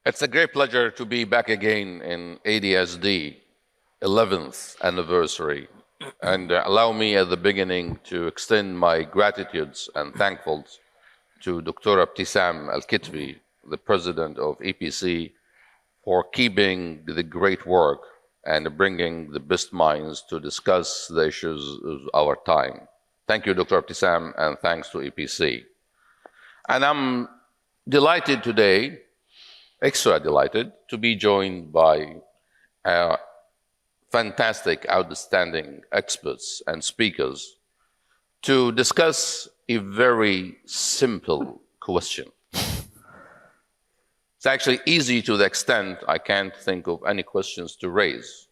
It's a great pleasure to be back again in ADSD 11th anniversary. And allow me at the beginning to extend my gratitudes and thankfuls to Dr. Ibtisam Al-Kitbi, the president of EPC, for keeping the great work and bringing the best minds to discuss the issues of our time. Thank you, Dr. Ibtisam, and thanks to EPC. And I'm delighted today, extra delighted, to be joined by fantastic, outstanding experts and speakers to discuss a very simple question. It's actually easy to the extent I can't think of any questions to raise.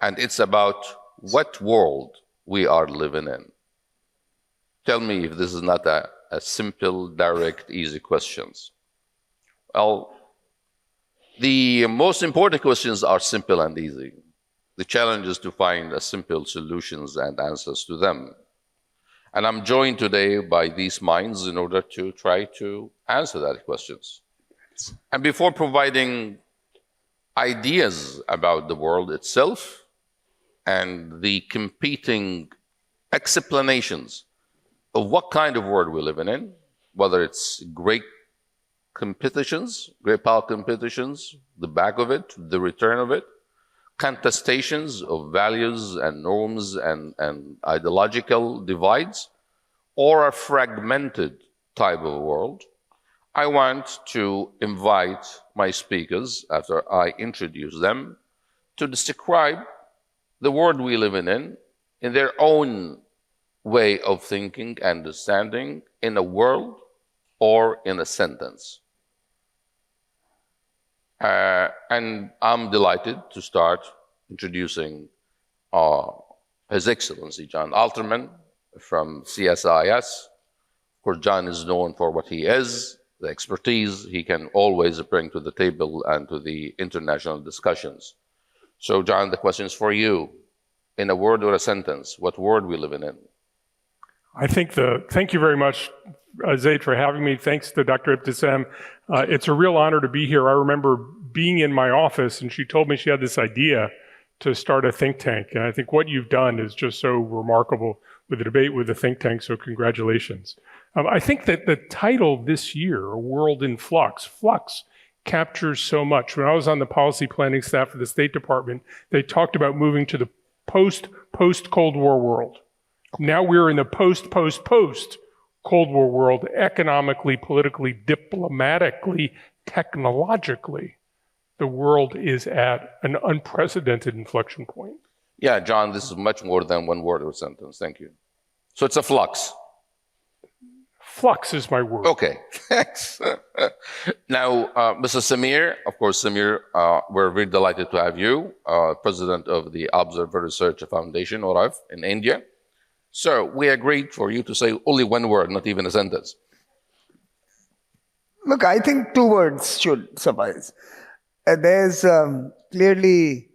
And it's about what world we are living in. Tell me if this is not a simple, direct, easy questions. Well, the most important questions are simple and easy. The challenge is to find simple solutions and answers to them. And I'm joined today by these minds in order to try to answer that questions. And before providing ideas about the world itself and the competing explanations of what kind of world we're living in, whether it's great competitions, great power competitions, the back of it, the return of it, contestations of values and norms and ideological divides, or a fragmented type of world, I want to invite my speakers, after I introduce them, to describe the world we live in their own way of thinking and understanding, in a word or in a sentence. And I'm delighted to start introducing His Excellency John Alterman from CSIS. Of course, John is known for what he is, the expertise he can always bring to the table and to the international discussions. So, John, the question is for you. In a word or a sentence, what world we live in? Thank you very much, Zaid, for having me. Thanks to Dr. Ibtisam. It's a real honor to be here. I remember being in my office and she told me she had this idea to start a think tank. And I think what you've done is just so remarkable with the debate with the think tank, so congratulations. I think that the title this year, A World in Flux, Flux captures so much. When I was on the policy planning staff for the State Department, they talked about moving to the post-Cold War world. Now we're in the post-Cold War world, economically, politically, diplomatically, technologically. The world is at an unprecedented inflection point. Yeah, John, this is much more than one word or sentence. Thank you. So it's a flux. Flux is my word. Okay, thanks. Now, Mr. Samir, of course, Samir, we're very delighted to have you, president of the Observer Research Foundation, ORF, in India. So we agreed for you to say only one word, not even a sentence. Look, I think 2 words should suffice. There's clearly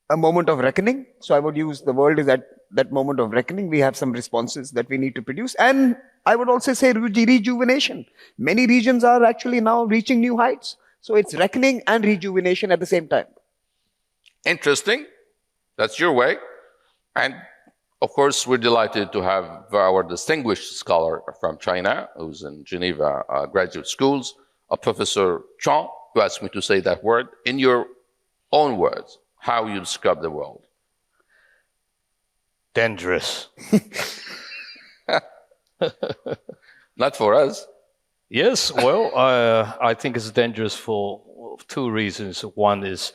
a moment of reckoning. So I would use the world is at that moment of reckoning. We have some responses that we need to produce. And I would also say rejuvenation. Many regions are actually now reaching new heights. So it's reckoning and rejuvenation at the same time. Interesting. That's your way. And of course, we're delighted to have our distinguished scholar from China, who's in Geneva graduate schools, Professor Xiang, who asked me to say that word. In your own words, how you describe the world? Dangerous. Not for us. Yes, well, I think it's dangerous for 2 reasons. One is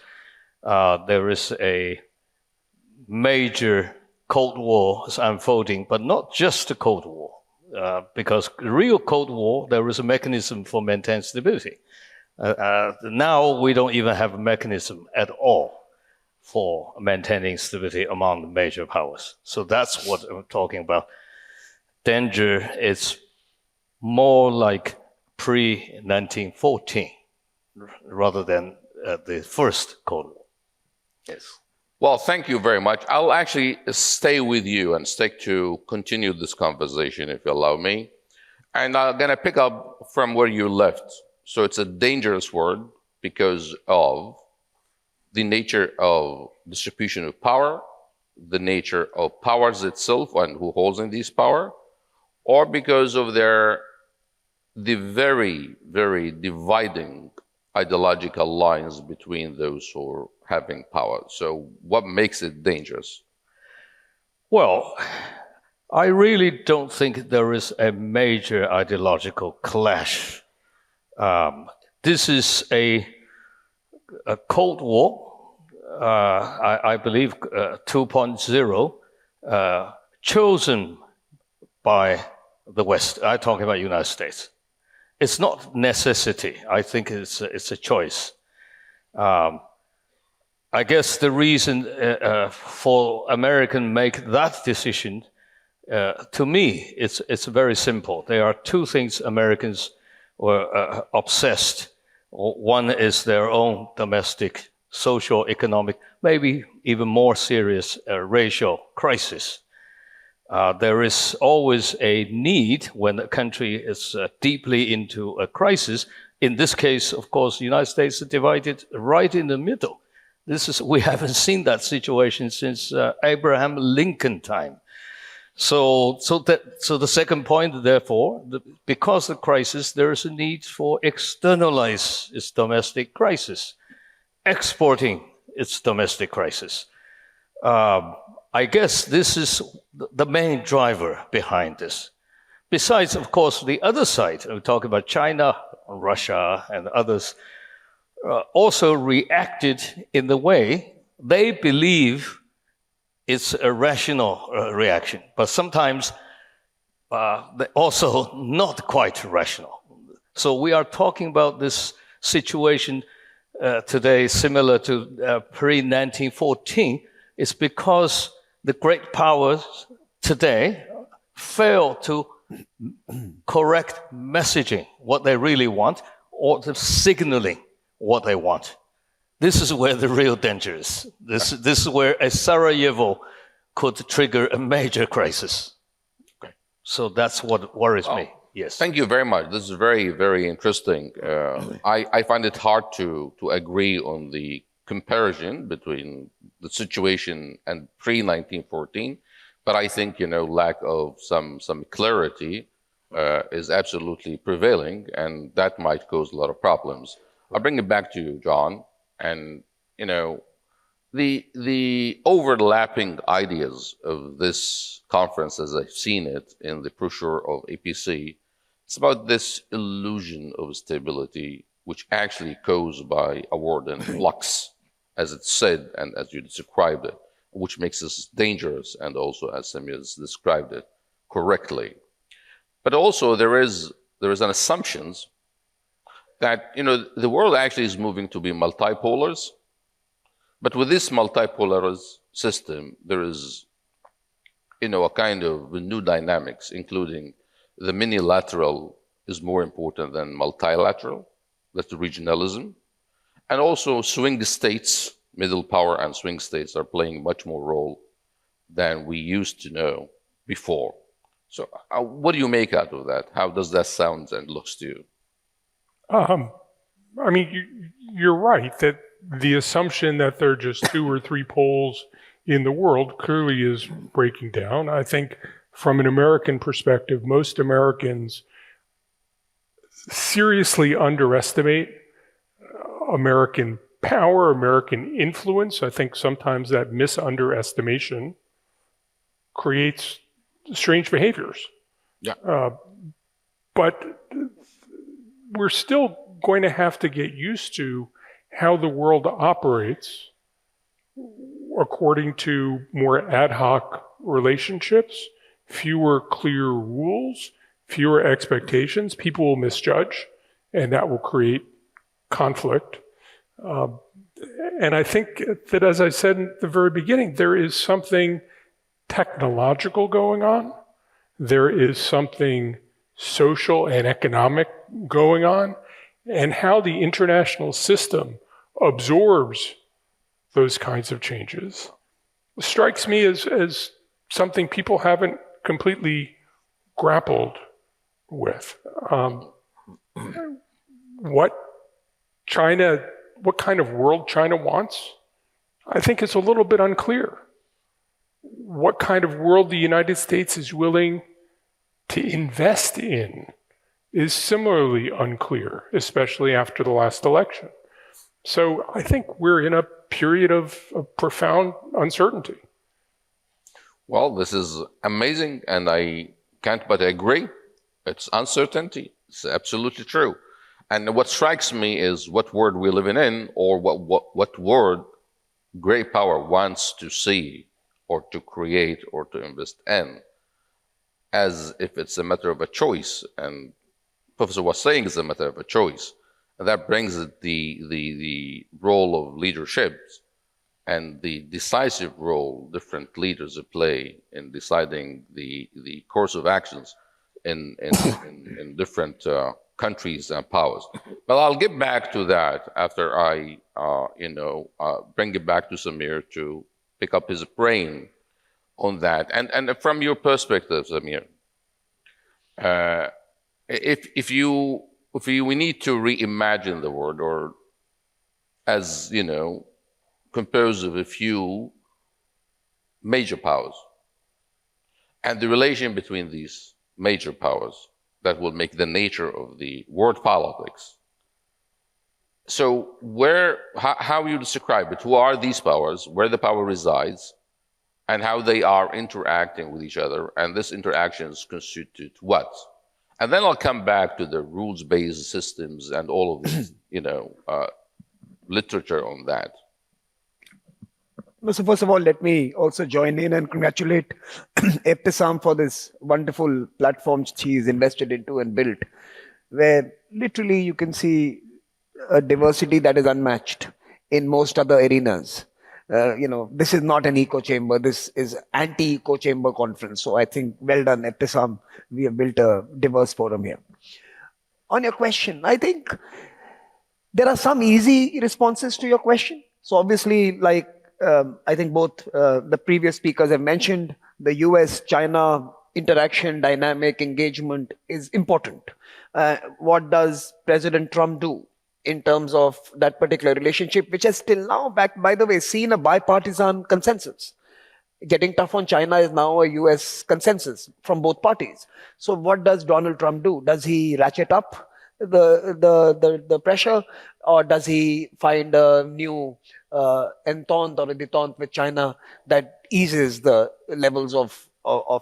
there is a major Cold War is unfolding, but not just the Cold War, because the real Cold War, there is a mechanism for maintaining stability. Now we don't even have a mechanism at all for maintaining stability among the major powers. So that's what I'm talking about. Danger is more like pre-1914 rather than the first Cold War. Yes. Well, thank you very much. I'll actually stay with you and stick to continue this conversation, if you allow me. And I'm going to pick up from where you left. So it's a dangerous word. because of the nature of distribution of power, the nature of powers itself and who holds in these power, or because of the very, very dividing ideological lines between those who are having power. So what makes it dangerous? Well, I really don't think there is a major ideological clash. This is a Cold War, I believe 2.0, chosen by the West. I'm talking about United States. It's not necessity. I think it's a choice. I guess the reason for American make that decision, to me, it's very simple. There are two things Americans were obsessed. One is their own domestic, social, economic, maybe even more serious racial crisis. There is always a need when a country is deeply into a crisis. In this case, of course, the United States is divided right in the middle. We haven't seen that situation since Abraham Lincoln time. So the second point, therefore, because of the crisis, there is a need for externalize its domestic crisis, exporting its domestic crisis. I guess this is the main driver behind this. Besides, of course, the other side, we talk about China, Russia, and others, also reacted in the way they believe it's a rational reaction, but sometimes also not quite rational. So we are talking about this situation today similar to pre-1914. It's because the great powers today fail to correct messaging, what they really want, or the signaling what they want. This is where the real danger is. This is where a Sarajevo could trigger a major crisis. Okay. So that's what worries me. Yes. Thank you very much. This is very, very interesting. I find it hard to agree on the comparison between the situation and pre-1914, but I think, lack of some clarity is absolutely prevailing, and that might cause a lot of problems. I'll bring it back to you, John, and the overlapping ideas of this conference, as I've seen it in the brochure of APC, it's about this illusion of stability, which actually caused by a word in flux, as it's said and as you described it, which makes us dangerous, and also as Samir has described it correctly. But also there is an assumption that the world actually is moving to be multipolars, but with this multipolar system, there is a kind of new dynamics, including the minilateral is more important than multilateral. That's the regionalism. And also swing states, middle power and swing states are playing much more role than we used to know before. So what do you make out of that? How does that sound and looks to you? I mean, you're right that the assumption that there are just 2 or 3 poles in the world clearly is breaking down. I think from an American perspective, most Americans seriously underestimate American power, American influence. I think sometimes that misunderestimation creates strange behaviors. Yeah. But we're still going to have to get used to how the world operates according to more ad hoc relationships, fewer clear rules, fewer expectations. People will misjudge, and that will create conflict. And I think that, as I said at the very beginning, there is something technological going on. There is something social and economic going on, and how the international system absorbs those kinds of changes strikes me as something people haven't completely grappled with. What China, what kind of world China wants, I think it's a little bit unclear. What kind of world the United States is willing to invest in is similarly unclear, especially after the last election. So I think we're in a period of profound uncertainty. Well, this is amazing, and I can't but agree. It's uncertainty. It's absolutely true. And what strikes me is what world we're living in, or what world great power wants to see or to create or to invest in, as if it's a matter of a choice. And Professor was saying it's a matter of a choice. And that brings the role of leadership and the decisive role different leaders play in deciding the course of actions in different countries and powers. But I'll get back to that after I, bring it back to Samir to pick up his brain on that. And from your perspective, Samir, if we need to reimagine the world, or as composed of a few major powers, and the relation between these major powers that will make the nature of the world politics. So how you describe it? Who are these powers, where the power resides, and how they are interacting with each other, and this interactions constitute what? And then I'll come back to the rules-based systems and all of this, literature on that. So first of all, let me also join in and congratulate Ebtisam for this wonderful platform she's invested into and built, where literally you can see a diversity that is unmatched in most other arenas. This is not an echo chamber. This is anti-echo chamber conference. So I think well done, Ebtisam. We have built a diverse forum here. On your question, I think there are some easy responses to your question. So obviously, I think both the previous speakers have mentioned, the US-China interaction, dynamic engagement is important. What does President Trump do in terms of that particular relationship, which has till now, by the way, seen a bipartisan consensus? Getting tough on China is now a US consensus from both parties. So what does Donald Trump do? Does he ratchet up the pressure, or does he find a new entente or a detente with China that eases the levels of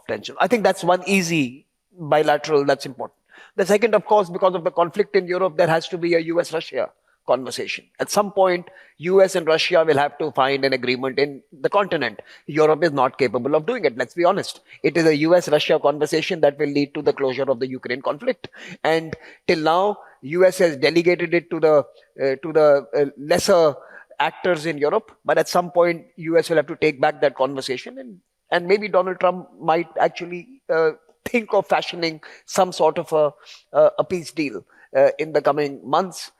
tension? I think that's one easy bilateral that's important. The second, of course, because of the conflict in Europe, there has to be a US-Russia conversation. At some point, US and Russia will have to find an agreement in the continent. Europe is not capable of doing it, let's be honest. It is a US-Russia conversation that will lead to the closure of the Ukraine conflict. And till now, US has delegated it to the lesser actors in Europe. But at some point, US will have to take back that conversation. And maybe Donald Trump might actually think of fashioning some sort of a peace deal in the coming months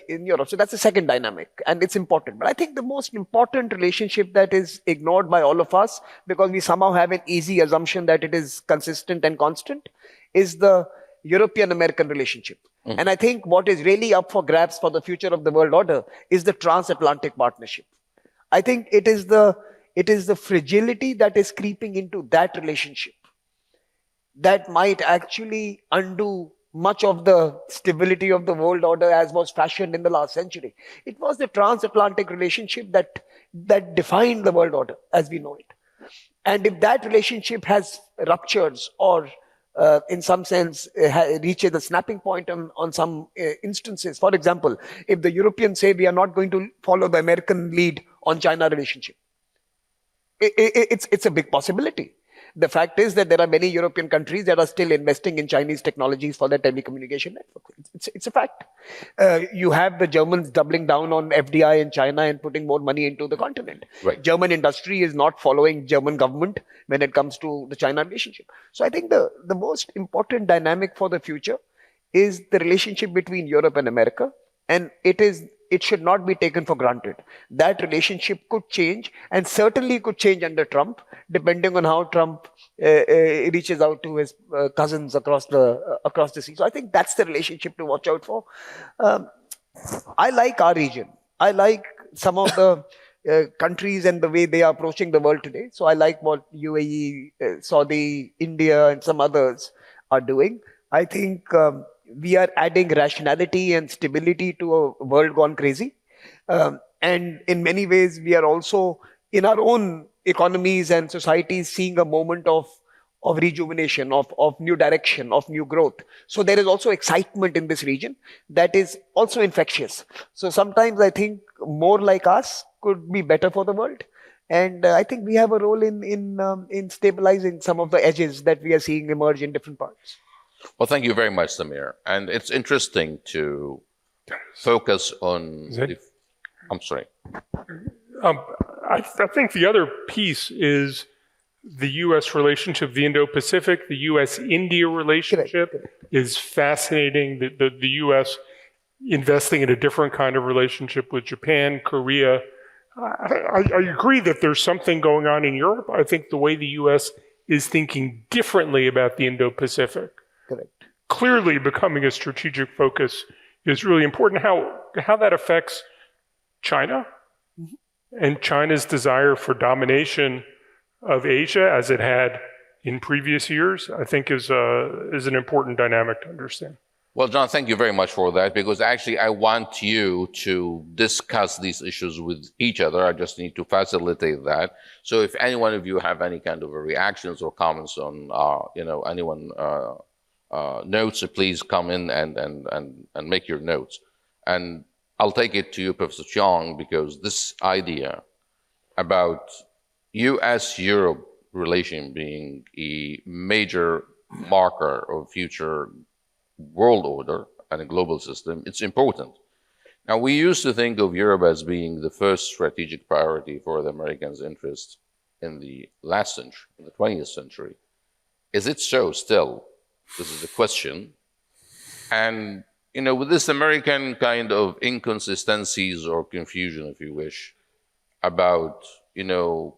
in Europe. So that's the second dynamic, and it's important. But I think the most important relationship that is ignored by all of us, because we somehow have an easy assumption that it is consistent and constant, is the European-American relationship. And I think what is really up for grabs for the future of the world order is the transatlantic partnership. I think it is the fragility that is creeping into that relationship that might actually undo much of the stability of the world order as was fashioned in the last century. It was the transatlantic relationship that defined the world order as we know it. And if that relationship has ruptures, or in some sense reaches a snapping point on some instances, for example, if the Europeans say we are not going to follow the American lead on China relationship, it's a big possibility. The fact is that there are many European countries that are still investing in Chinese technologies for their telecommunication network. It's a fact. You have the Germans doubling down on FDI in China and putting more money into the continent. Right. German industry is not following German government when it comes to the China relationship. So I think the most important dynamic for the future is the relationship between Europe and America. And it should not be taken for granted. That relationship could change, and certainly could change under Trump, depending on how Trump reaches out to his cousins across the sea. So I think that's the relationship to watch out for. I like our region. I like some of the countries and the way they are approaching the world today. So I like what UAE, Saudi, India, and some others are doing. I think we are adding rationality and stability to a world gone crazy. And in many ways, we are also in our own economies and societies seeing a moment of rejuvenation, of new direction, of new growth. So there is also excitement in this region that is also infectious. So sometimes I think more like us could be better for the world. And I think we have a role in stabilizing some of the edges that we are seeing emerge in different parts. Well, thank you very much, Samir. And it's interesting to focus on I'm sorry. I think the other piece is the U.S. relationship, the Indo-Pacific, the U.S.-India relationship is fascinating. The U.S. investing in a different kind of relationship with Japan, Korea. I agree that there's something going on in Europe. I think the way the U.S. is thinking differently about the Indo-Pacific, clearly becoming a strategic focus, is really important. How that affects China and China's desire for domination of Asia, as it had in previous years, I think is an important dynamic to understand. Well, John, thank you very much for that, because actually I want you to discuss these issues with each other. I just need to facilitate that. So if any one of you have any kind of reactions or comments on, anyone notes, please come in and make your notes. And I'll take it to you, Professor Xiang, because this idea about U.S.-Europe relation being a major marker of future world order and a global system, it's important. Now, we used to think of Europe as being the first strategic priority for the Americans' interest in the last century, in the 20th century. Is it so still? This is the question. And, with this American kind of inconsistencies or confusion, if you wish, about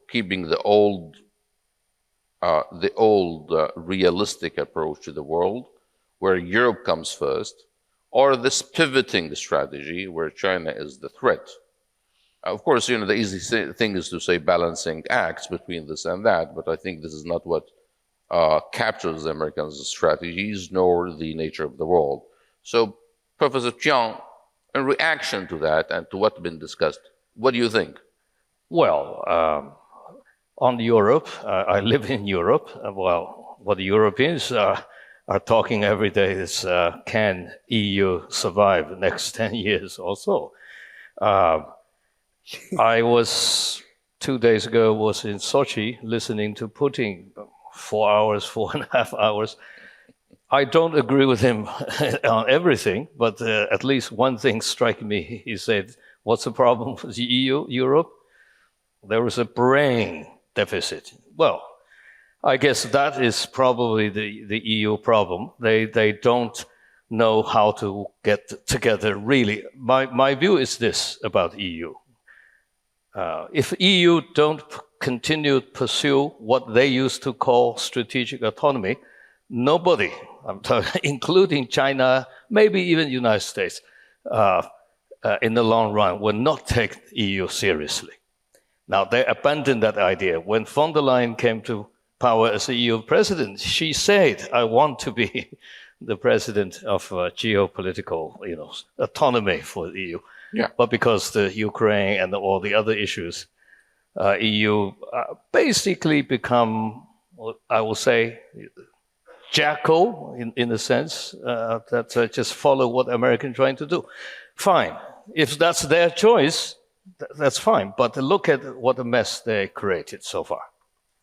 keeping the old realistic approach to the world, where Europe comes first, or this pivoting strategy where China is the threat. Of course, the easy thing is to say balancing acts between this and that, but I think this is not what captures the Americans' strategies, nor the nature of the world. So, Professor Xiang, in reaction to that and to what's been discussed, what do you think? Well, on Europe, I live in Europe. Well, what the Europeans are talking every day is, can EU survive the next 10 years or so? I was, 2 days ago, was in Sochi listening to Putin 4.5 hours. I don't agree with him on everything, but at least one thing struck me. He said, what's the problem with the EU, Europe? There was a brain deficit. Well, I guess that is probably the EU problem. They don't know how to get together, really. My view is this about EU. If EU don't continue to pursue what they used to call strategic autonomy, nobody, including China, maybe even the United States, in the long run, will not take EU seriously. Now, they abandoned that idea. When von der Leyen came to power as the EU president, she said, I want to be the president of geopolitical autonomy for the EU. Yeah. But because the Ukraine and all the other issues, EU basically become, I will say, jackal in a sense, that just follow what Americans are trying to do. Fine. If that's their choice, that's fine. But look at what a mess they created so far.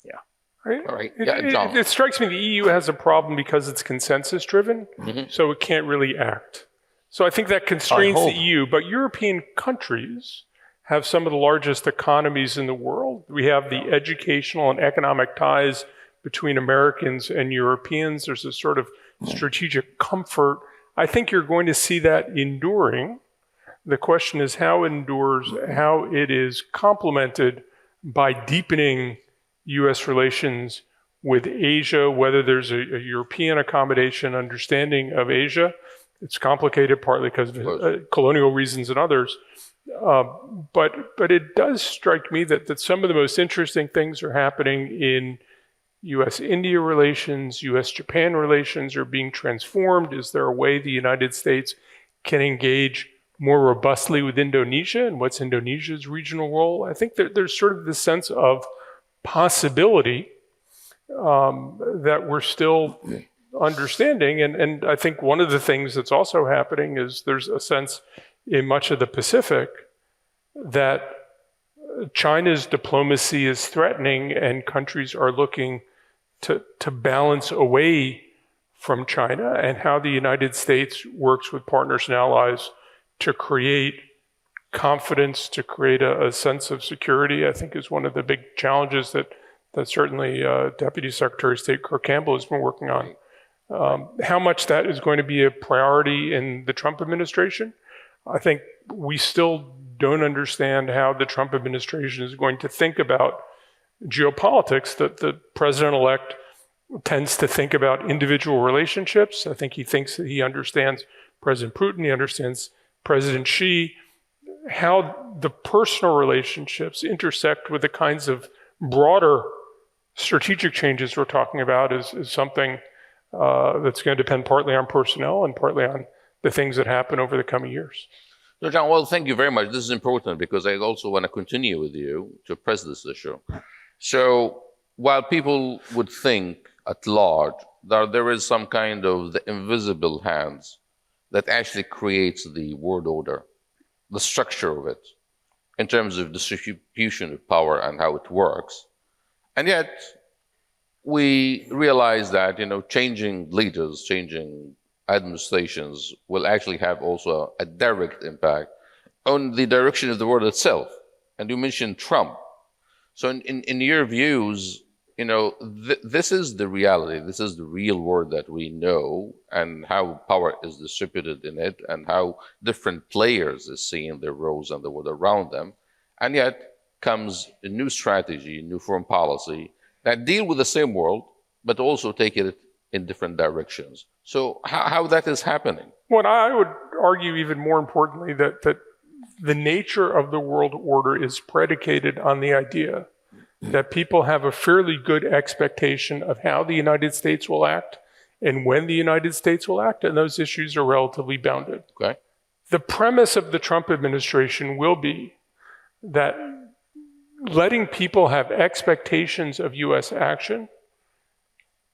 Yeah. All right. Yeah, John. It strikes me the EU has a problem because it's consensus-driven, so it can't really act. So I think that constrains the EU, but European countries have some of the largest economies in the world. We have the educational and economic ties between Americans and Europeans. There's a sort of strategic comfort. I think you're going to see that enduring. The question is how it endures, how it is complemented by deepening U.S. relations with Asia, whether there's a European accommodation understanding of Asia, It's complicated partly because of colonial reasons and others. But it does strike me that some of the most interesting things are happening in U.S.-India relations, U.S.-Japan relations are being transformed. Is there a way the United States can engage more robustly with Indonesia, and what's Indonesia's regional role? I think that there's sort of this sense of possibility that we're still understanding. And I think one of the things that's also happening is there's a sense in much of the Pacific that China's diplomacy is threatening and countries are looking to balance away from China, and how the United States works with partners and allies to create confidence, to create a sense of security, I think is one of the big challenges that certainly Deputy Secretary of State Kirk Campbell has been working on. How much that is going to be a priority in the Trump administration, I think we still don't understand how the Trump administration is going to think about geopolitics. That the president-elect tends to think about individual relationships. I think he thinks that he understands President Putin, he understands President Xi. How the personal relationships intersect with the kinds of broader strategic changes we're talking about is something that's going to depend partly on personnel and partly on the things that happen over the coming years. So John, well, thank you very much. This is important because I also want to continue with you to press this issue. So while people would think at large that there is some kind of the invisible hands that actually creates the world order, the structure of it, in terms of distribution of power and how it works, and yet we realize that, changing leaders, changing administrations will actually have also a direct impact on the direction of the world itself. And you mentioned Trump. So in your views, this is the reality, this is the real world that we know, and how power is distributed in it, and how different players is seeing their roles and the world around them. And yet comes a new strategy, new foreign policy that deal with the same world, but also take it in different directions. So how that is happening? Well, I would argue even more importantly that the nature of the world order is predicated on the idea that people have a fairly good expectation of how the United States will act and when the United States will act, and those issues are relatively bounded. Okay. The premise of the Trump administration will be that letting people have expectations of U.S. action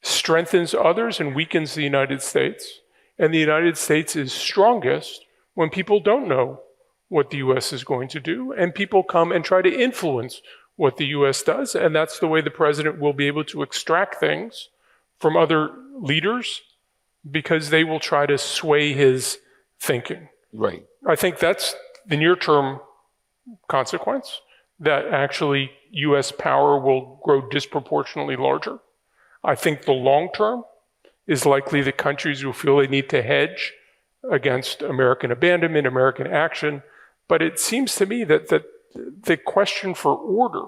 strengthens others and weakens the United States. And the United States is strongest when people don't know what the U.S. is going to do, and people come and try to influence what the U.S. does. And that's the way the president will be able to extract things from other leaders, because they will try to sway his thinking. Right. I think that's the near-term consequence, that actually U.S. power will grow disproportionately larger. I think the long term is likely that countries will feel they need to hedge against American abandonment, American action. But it seems to me that the question for order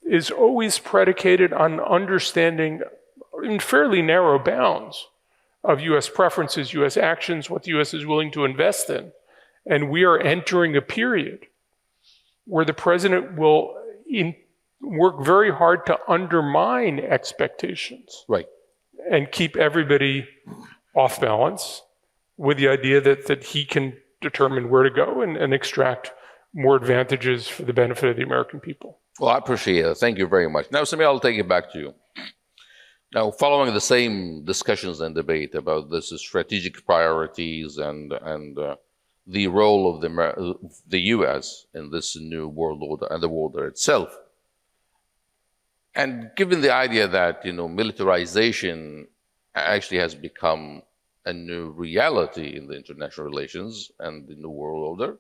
is always predicated on understanding in fairly narrow bounds of U.S. preferences, U.S. actions, what the U.S. is willing to invest in. And we are entering a period where the president will work very hard to undermine expectations. Right. And keep everybody off balance with the idea that he can determine where to go and extract more advantages for the benefit of the American people. Well, I appreciate it. Thank you very much. Now, Samir, I'll take it back to you. Now, following the same discussions and debate about this strategic priorities and the role of the U.S. in this new world order and the world order itself, and given the idea that militarization actually has become a new reality in the international relations and the new world order,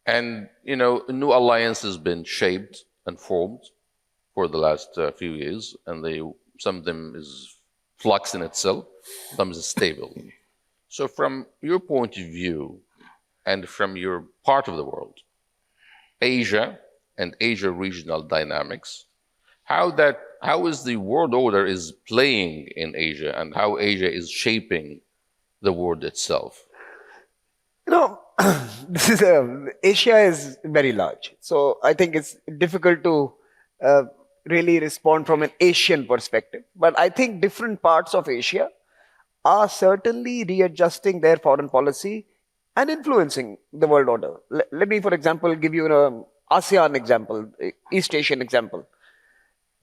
and a new alliance has been shaped and formed for the last few years, and some of them is flux in itself, some is stable. So from your point of view, and from your part of the world, Asia and Asia regional dynamics, how is the world order is playing in Asia, and how Asia is shaping the world itself? You know, Asia is very large. So I think it's difficult to really respond from an Asian perspective. But I think different parts of Asia are certainly readjusting their foreign policy and influencing the world order. Let me, for example, give you an ASEAN example, East Asian example.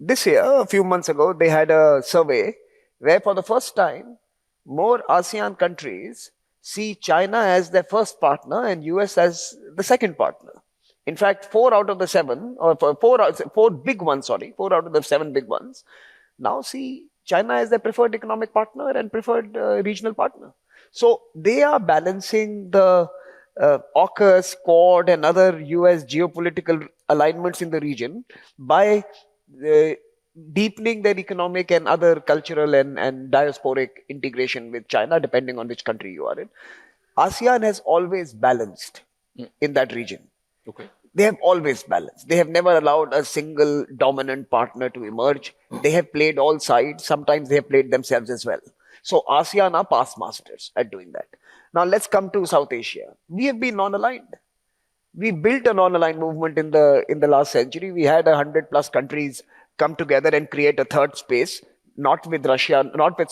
This year, a few months ago, they had a survey where for the first time, more ASEAN countries see China as their first partner and US as the second partner. In fact, 4 out of the 7, or 4 big ones, 4 out of the 7 big ones, now see China as their preferred economic partner and preferred regional partner. So they are balancing the AUKUS, Quad, and other US geopolitical alignments in the region by deepening their economic and other cultural and diasporic integration with China, depending on which country you are in. ASEAN has always balanced in that region. Okay. They have always balanced. They have never allowed a single dominant partner to emerge. They have played all sides. Sometimes they have played themselves as well. So ASEAN are past masters at doing that. Now let's come to South Asia. We have been non-aligned. We built a non-aligned movement in the last century. We had 100+ countries come together and create a third space, not with Russia, not with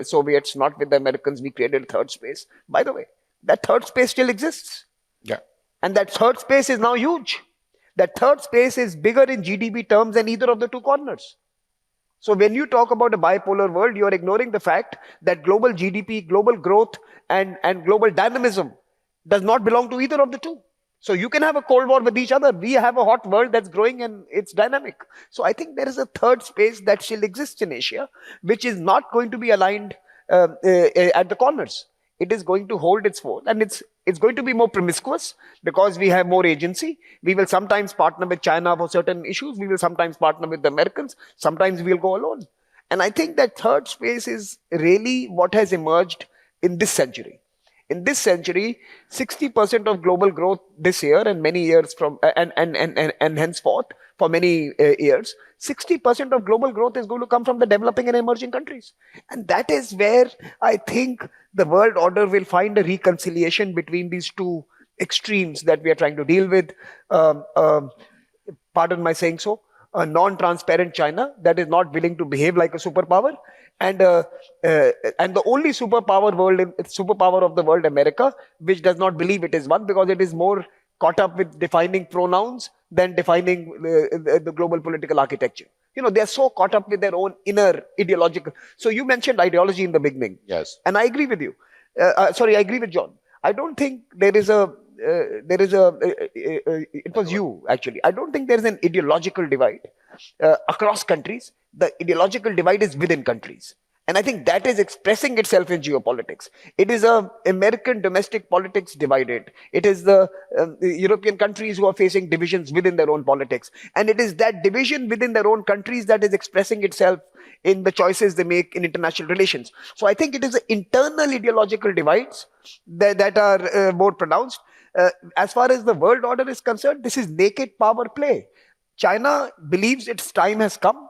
Soviets, not with the Americans. We created a third space. By the way, that third space still exists. Yeah. And that third space is now huge. That third space is bigger in GDP terms than either of the two corners. So when you talk about a bipolar world, you are ignoring the fact that global GDP, global growth, and global dynamism does not belong to either of the two. So you can have a cold war with each other. We have a hot world that's growing and it's dynamic. So I think there is a third space that still exists in Asia, which is not going to be aligned at the corners. It is going to hold its fort, and it's going to be more promiscuous because we have more agency. We will sometimes partner with China for certain issues. We will sometimes partner with the Americans. Sometimes we'll go alone. And I think that third space is really what has emerged in this century. In this century, 60% of global growth this year and many years from and henceforth for many years, 60% of global growth is going to come from the developing and emerging countries. And that is where I think the world order will find a reconciliation between these two extremes that we are trying to deal with. Pardon my saying so, a non-transparent China that is not willing to behave like a superpower, and the only superpower of the world, America, which does not believe it is one because it is more caught up with defining pronouns than defining the global political architecture. You know, they are so caught up with their own inner ideological. So you mentioned ideology in the beginning. Yes. And I agree with you. I agree with John. I don't think it was you actually. I don't think there is an ideological divide across countries. The ideological divide is within countries. And I think that is expressing itself in geopolitics. It is American domestic politics divided. It is the European countries who are facing divisions within their own politics. And it is that division within their own countries that is expressing itself in the choices they make in international relations. So I think it is the internal ideological divides that are more pronounced. As far as the world order is concerned, this is naked power play. China believes its time has come.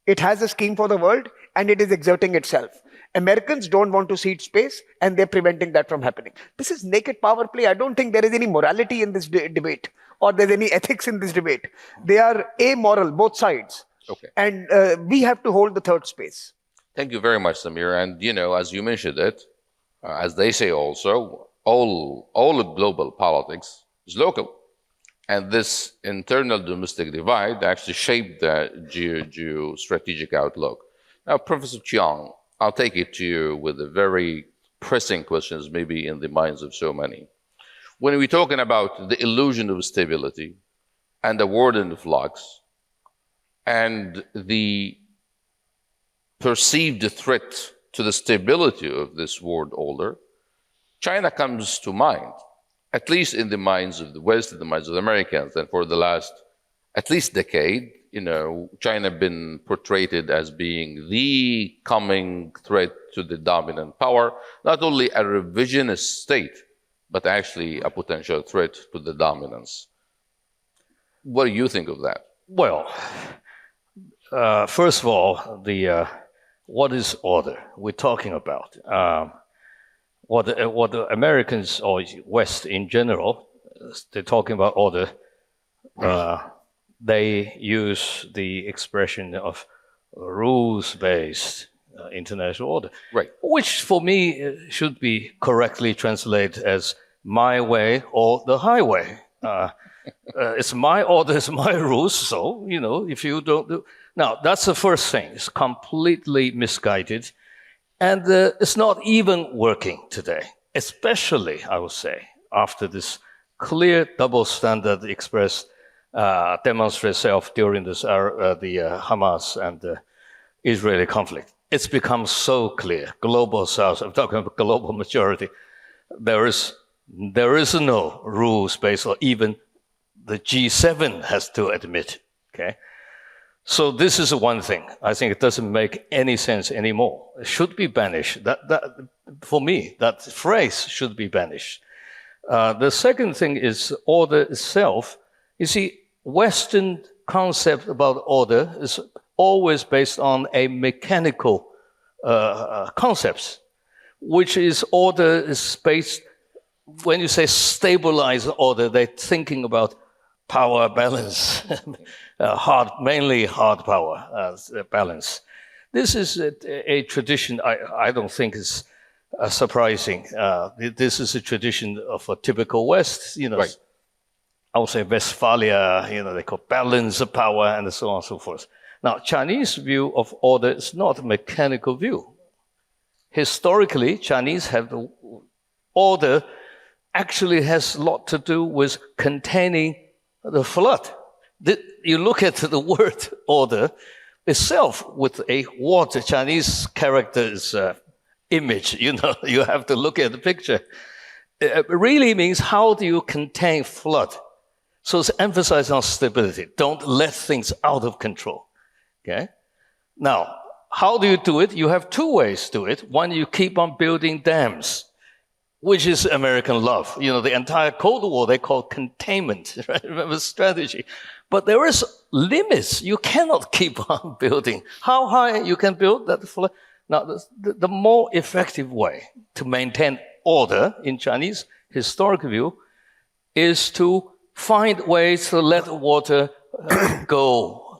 It has a scheme for the world and it is exerting itself. Americans don't want to cede space and they're preventing that from happening. This is naked power play. I don't think there is any morality in this debate or there's any ethics in this debate. They are amoral, both sides. Okay. And we have to hold the third space. Thank you very much, Samir. And, you know, as you mentioned it, as they say also, all of global politics is local. And this internal domestic divide actually shaped the geostrategic outlook. Now, Professor Xiang, I'll take it to you with the very pressing questions maybe in the minds of so many. When we're talking about the illusion of stability and the world in flux and the perceived threat to the stability of this world order, China comes to mind, at least in the minds of the West, in the minds of the Americans. And for the last at least decade, you know, China been portrayed as being the coming threat to the dominant power, not only a revisionist state, but actually a potential threat to the dominance. What do you think of that? Well, first of all, what is order we're talking about? what the Americans or West in general, they're talking about order. They use the expression of rules-based international order, Right. which for me should be correctly translated as my way or the highway. It's my order, it's my rules. So, if you don't do... Now, that's the first thing. It's completely misguided. And it's not even working today, especially, I would say, after this clear double standard expressed, demonstrates itself during this, the Hamas and the Israeli conflict. It's become so clear. Global South, I'm talking about global majority. There is no rules-based, or even the G7 has to admit, okay? So this is one thing. I think it doesn't make any sense anymore. It should be banished. That for me, that phrase should be banished. The second thing is order itself. You see, Western concept about order is always based on a mechanical concepts, which is order is based, when you say stabilize order, they're thinking about power balance, mainly hard power balance. This is a tradition I don't think is surprising. This is a tradition of a typical West, Right. I would say Westphalia, they call balance of power and so on and so forth. Now, Chinese view of order is not a mechanical view. Historically, Chinese have the order actually has a lot to do with containing the flood. You look at the word order itself with a water, Chinese character is image, you have to look at the picture. It really means how do you contain flood? So it's emphasized on stability. Don't let things out of control, okay? Now, how do you do it? You have two ways to it. One, you keep on building dams, which is American love. The entire Cold War, they call containment, right? Remember strategy. But there is limits. You cannot keep on building. How high you can build that? Now, the more effective way to maintain order in Chinese historic view is to find ways to let water go.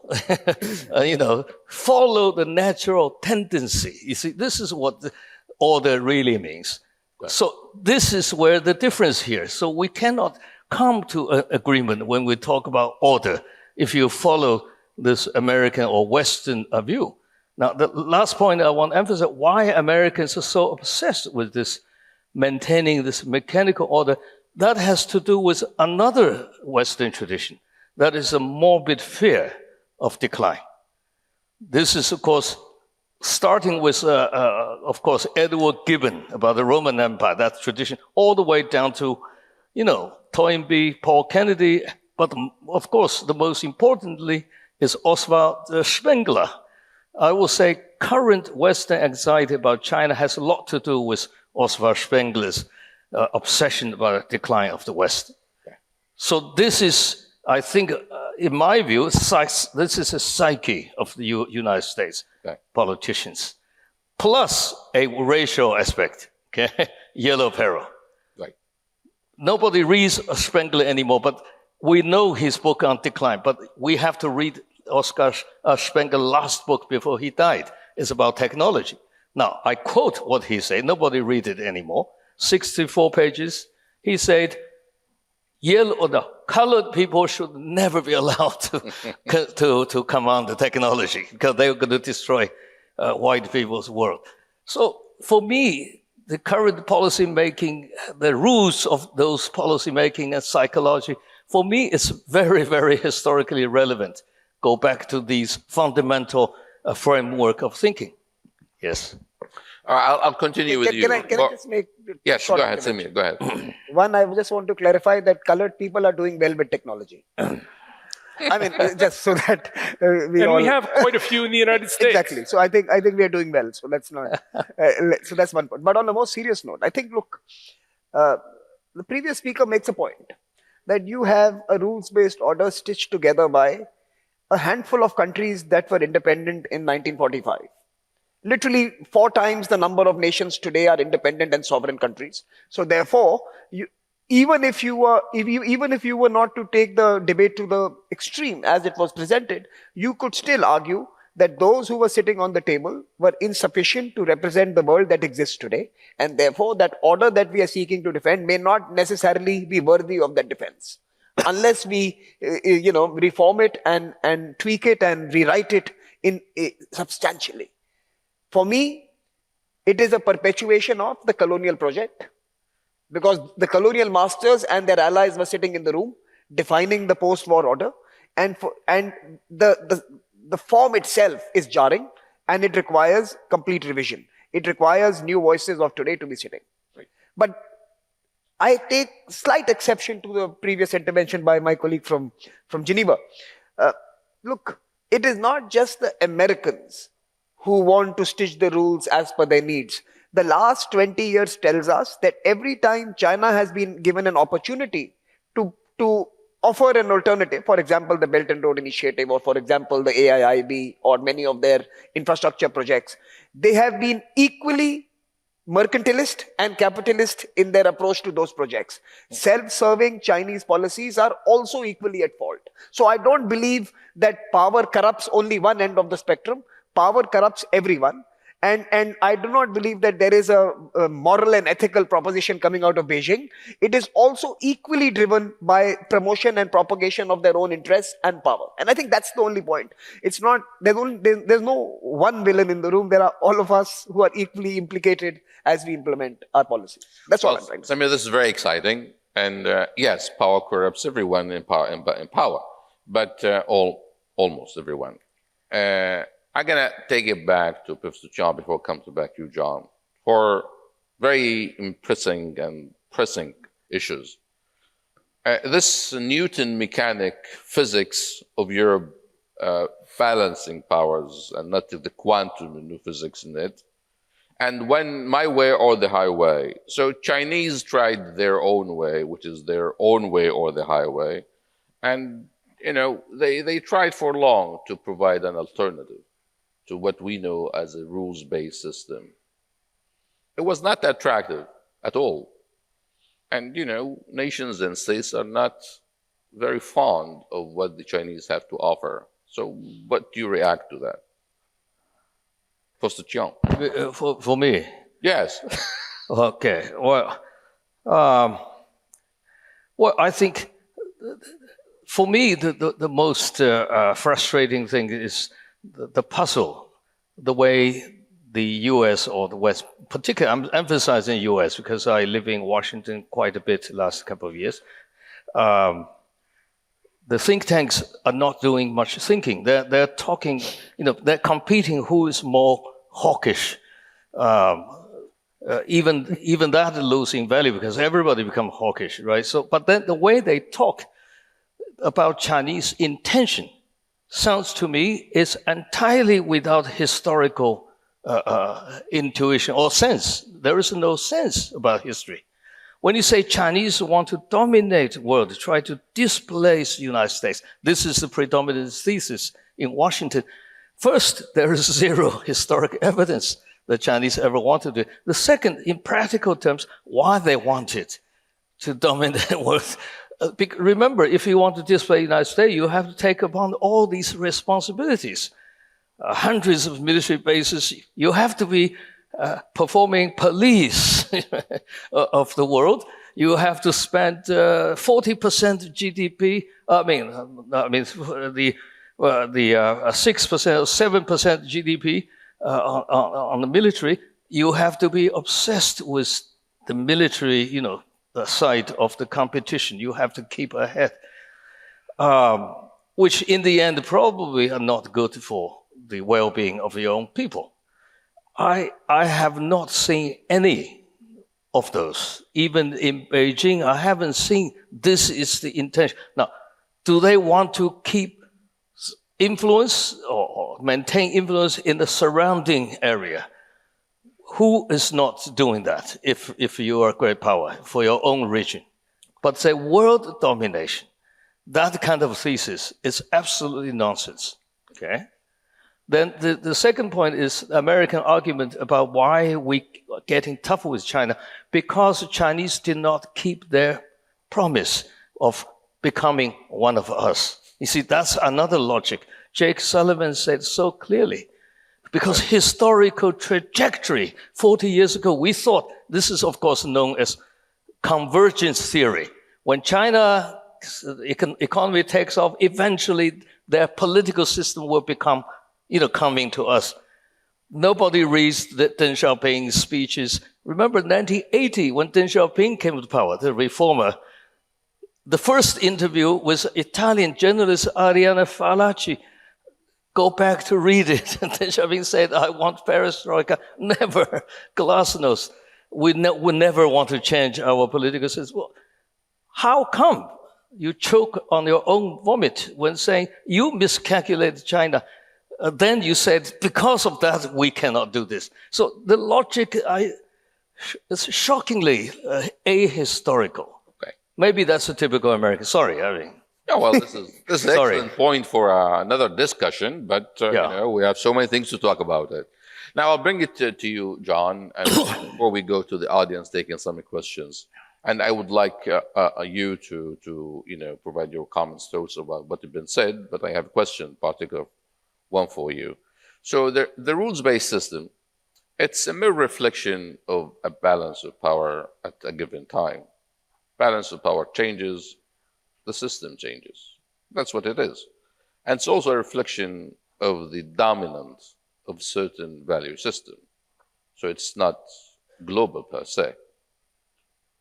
Follow the natural tendency. You see, this is what the order really means. Right. So this is where the difference here. So we cannot come to an agreement when we talk about order if you follow this American or Western view. Now, the last point I want to emphasize, why Americans are so obsessed with this, maintaining this mechanical order, that has to do with another Western tradition. That is a morbid fear of decline. This is, of course, starting with, of course, Edward Gibbon about the Roman Empire, that tradition, all the way down to, Toynbee, Paul Kennedy, but of course, the most importantly is Oswald Spengler. I will say current Western anxiety about China has a lot to do with Oswald Spengler's obsession about the decline of the West. So this is, I think, in my view, this is a psyche of the United States politicians, plus a racial aspect, okay? Yellow peril. Right. Nobody reads Spengler anymore, but we know his book on decline, but we have to read Oscar Spengler's last book before he died. It's about technology. Now, I quote what he said. Nobody read it anymore. 64 pages. He said, colored people should never be allowed to command the technology because they're going to destroy white people's world. So for me, the current policy making, the rules of those policy making and psychology, for me, it's very, very historically relevant. Go back to these fundamental framework of thinking. Yes. I'll continue with you. Can I just make... Yes, go ahead, Samir, go ahead. One, I just want to clarify that colored people are doing well with technology. I mean, just so that we have quite a few in the United States. Exactly. So I think we are doing well. So let's not... so that's one point. But on a more serious note, I think, look, the previous speaker makes a point that you have a rules-based order stitched together by a handful of countries that were independent in 1945. Literally 4 times the number of nations today are independent and sovereign countries. So therefore, even if you were not to take the debate to the extreme as it was presented, you could still argue that those who were sitting on the table were insufficient to represent the world that exists today, and therefore that order that we are seeking to defend may not necessarily be worthy of that defense unless we reform it and tweak it and rewrite it substantially. For me, it is a perpetuation of the colonial project, because the colonial masters and their allies were sitting in the room defining the post-war order, and the form itself is jarring, and it requires complete revision. It requires new voices of today to be sitting. Right. But I take slight exception to the previous intervention by my colleague from Geneva. Look, it is not just the Americans who want to stitch the rules as per their needs. The last 20 years tells us that every time China has been given an opportunity to offer an alternative, for example, the Belt and Road Initiative, or for example, the AIIB, or many of their infrastructure projects, they have been equally mercantilist and capitalist in their approach to those projects. Self-serving Chinese policies are also equally at fault. So I don't believe that power corrupts only one end of the spectrum. Power corrupts everyone. And I do not believe that there is a moral and ethical proposition coming out of Beijing. It is also equally driven by promotion and propagation of their own interests and power. And I think that's the only point. It's not, there's no one villain in the room. There are all of us who are equally implicated as we implement our policies. That's all I'm trying to say. Samir, this is very exciting. And yes, power corrupts everyone in power, but almost everyone. I'm going to take it back to Professor Xiang before I come back to you, John, for very impressing and pressing issues. This Newton mechanic physics of your balancing powers, and not the quantum new physics in it, and when my way or the highway. So Chinese tried their own way, which is their own way or the highway, and they tried for long to provide an alternative to what we know as a rules-based system. It was not attractive at all. And, nations and states are not very fond of what the Chinese have to offer. So what do you react to that? Professor Xiang. For me? Yes. Okay. Well, I think for me, the most frustrating thing is the puzzle, the way the US or the West, particularly I'm emphasizing US because I live in Washington quite a bit the last couple of years. The think tanks are not doing much thinking. They're talking, they're competing who is more hawkish. Even that is losing value because everybody become hawkish, right? So, but then the way they talk about Chinese intention sounds to me is entirely without historical intuition or sense. There is no sense about history. When you say Chinese want to dominate the world, try to displace the United States, this is the predominant thesis in Washington. First, there is zero historic evidence the Chinese ever wanted it. The second, in practical terms, why they wanted to dominate the world. Remember, if you want to displace the United States, you have to take upon all these responsibilities. Hundreds of military bases, you have to be performing police of the world. You have to spend 40% GDP. The 6% or 7% GDP on the military. You have to be obsessed with the military, the side of the competition. You have to keep ahead, which in the end probably are not good for the well-being of your own people. I have not seen any of those. Even in Beijing, I haven't seen this is the intention. Now, do they want to keep influence or maintain influence in the surrounding area? Who is not doing that if you are a great power for your own region? But say world domination, that kind of thesis is absolutely nonsense, okay? Then the second point is American argument about why we are getting tougher with China, because the Chinese did not keep their promise of becoming one of us. You see, that's another logic. Jake Sullivan said so clearly. Because historical trajectory, 40 years ago, we thought, this is of course known as convergence theory. When China economy takes off, eventually their political system will become, coming to us. Nobody reads Deng Xiaoping's speeches. Remember 1980, when Deng Xiaoping came to power, the reformer, the first interview with Italian journalist Arianna Fallaci. Go back to read it. And Deng Xiaoping said, I want perestroika. Never. Glasnost. We never want to change our political system. Well, how come you choke on your own vomit when saying you miscalculated China? Then you said, because of that, we cannot do this. So the logic is shockingly ahistorical. Okay. Maybe that's a typical American. Sorry, Yeah, well, this is an excellent point for another discussion, but we have so many things to talk about it. Now, I'll bring it to you, John, and before we go to the audience taking some questions, and I would like you to provide your comments, thoughts about what has been said, but I have a question, particular one for you. So the rules-based system, it's a mere reflection of a balance of power at a given time. Balance of power changes, the system changes. That's what it is. And it's also a reflection of the dominance of certain value system. So it's not global per se.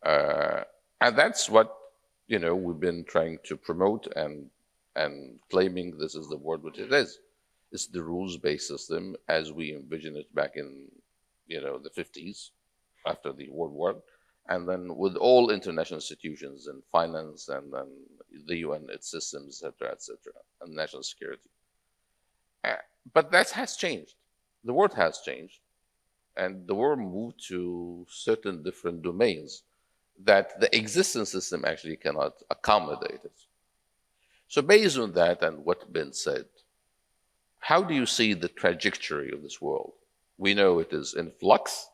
And that's what, we've been trying to promote and claiming this is the word which it is. It's the rules-based system as we envision it back in, the 50s after the World War. And then with all international institutions and finance and then the UN, its systems, et cetera, and national security. But that has changed. The world has changed. And the world moved to certain different domains that the existing system actually cannot accommodate it. So based on that and what's been said, how do you see the trajectory of this world? We know it is in flux.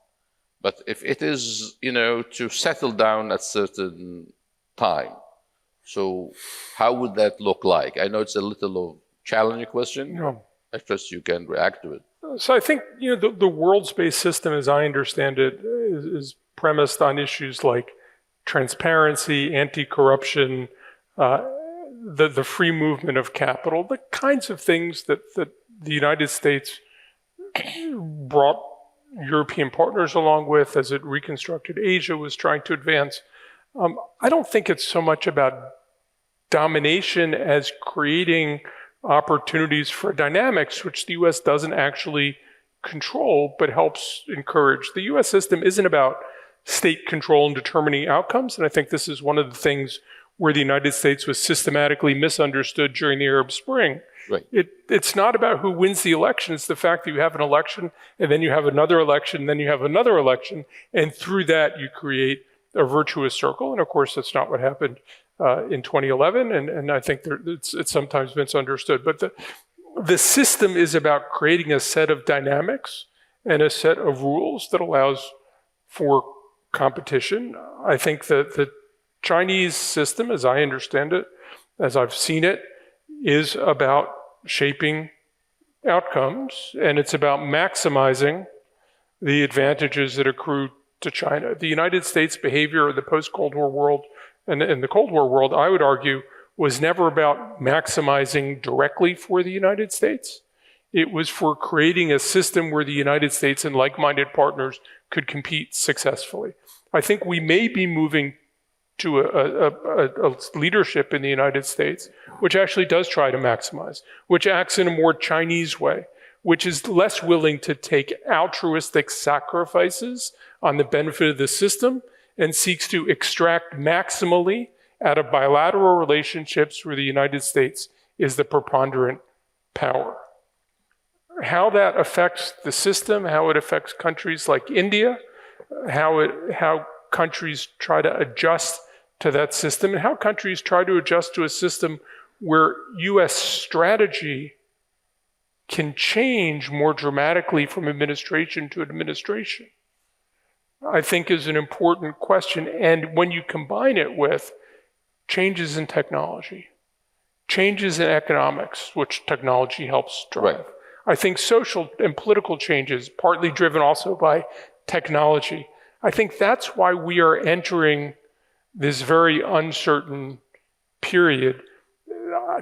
But if it is, to settle down at certain time, so how would that look like? I know it's a little challenging question. No. I trust you can react to it. So I think, the world-based system, as I understand it, is premised on issues like transparency, anti-corruption, the free movement of capital, the kinds of things that the United States brought European partners along with as it reconstructed Asia, was trying to advance. I don't think it's so much about domination as creating opportunities for dynamics, which the US doesn't actually control, but helps encourage. The US system isn't about state control and determining outcomes, and I think this is one of the things where the United States was systematically misunderstood during the Arab Spring. Right. It's not about who wins the election. It's the fact that you have an election, and then you have another election, and then you have another election, and through that you create a virtuous circle. And of course, that's not what happened in 2011, and I think it's sometimes misunderstood. But the system is about creating a set of dynamics and a set of rules that allows for competition. I think that the Chinese system, as I understand it, as I've seen it, is about shaping outcomes, and it's about maximizing the advantages that accrue to China. The United States behavior of the post-Cold War world and the Cold War world, I would argue, was never about maximizing directly for the United States. It was for creating a system where the United States and like-minded partners could compete successfully. I think we may be moving to a leadership in the United States, which actually does try to maximize, which acts in a more Chinese way, which is less willing to take altruistic sacrifices on the benefit of the system and seeks to extract maximally out of bilateral relationships where the United States is the preponderant power. How that affects the system, how it affects countries like India, how countries try to adjust to that system, and how countries try to adjust to a system where US strategy can change more dramatically from administration to administration, I think is an important question. And when you combine it with changes in technology, changes in economics, which technology helps drive, Right. I think social and political changes, partly driven also by technology, I think that's why we are entering this very uncertain period.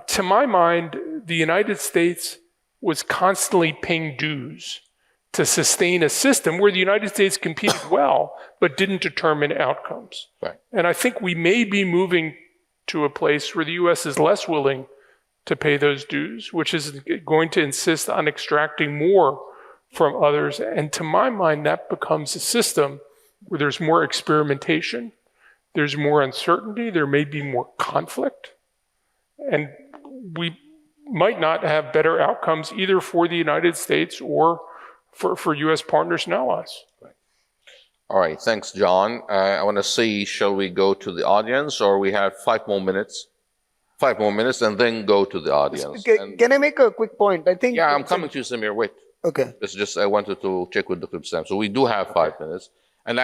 To my mind, the United States was constantly paying dues to sustain a system where the United States competed well, but didn't determine outcomes. Right. And I think we may be moving to a place where the US is less willing to pay those dues, which is going to insist on extracting more from others. And to my mind, that becomes a system where there's more experimentation, there's more uncertainty, there may be more conflict, and we might not have better outcomes either for the United States or for US partners and allies. All right, thanks, John. I want to see, shall we go to the audience, or we have 5 more minutes? 5 more minutes, and then go to the audience. Can I make a quick point? I think. Yeah, I'm coming to you, Samir. Wait. Okay. It's just I wanted to check with Dr. Sam. So we do have 5 minutes. And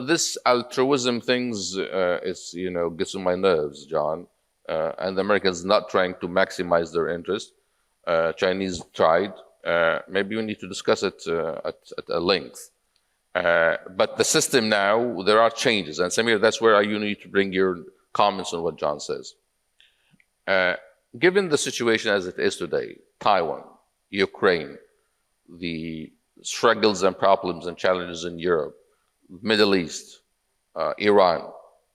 this altruism things, gets on my nerves, John. And the Americans not trying to maximize their interest. Chinese tried. Maybe we need to discuss it at a length. But the system now, there are changes. And Samir, that's where you need to bring your comments on what John says. Given the situation as it is today, Taiwan, Ukraine, the struggles and problems and challenges in Europe, Middle East, Iran,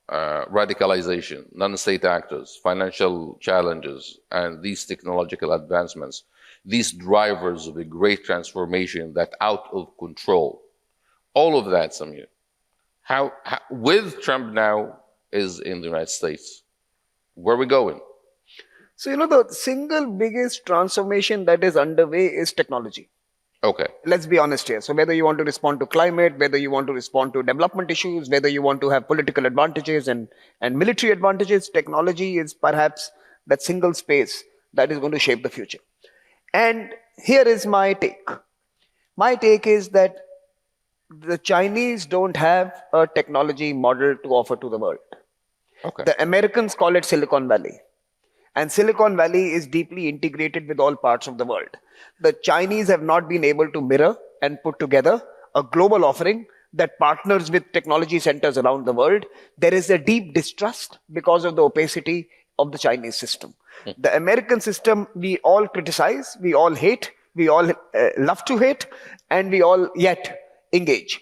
radicalization, non-state actors, financial challenges, and these technological advancements, these drivers of a great transformation that out of control, all of that, Samir, how with Trump now is in the United States, where are we going? So, the single biggest transformation that is underway is technology. Okay. Let's be honest here. So whether you want to respond to climate, whether you want to respond to development issues, whether you want to have political advantages and military advantages, technology is perhaps that single space that is going to shape the future. And here is my take. My take is that the Chinese don't have a technology model to offer to the world. Okay. The Americans call it Silicon Valley. And Silicon Valley is deeply integrated with all parts of the world. The Chinese have not been able to mirror and put together a global offering that partners with technology centers around the world. There is a deep distrust because of the opacity of the Chinese system. The American system, we all criticize, we all hate, we all love to hate, and we all yet engage.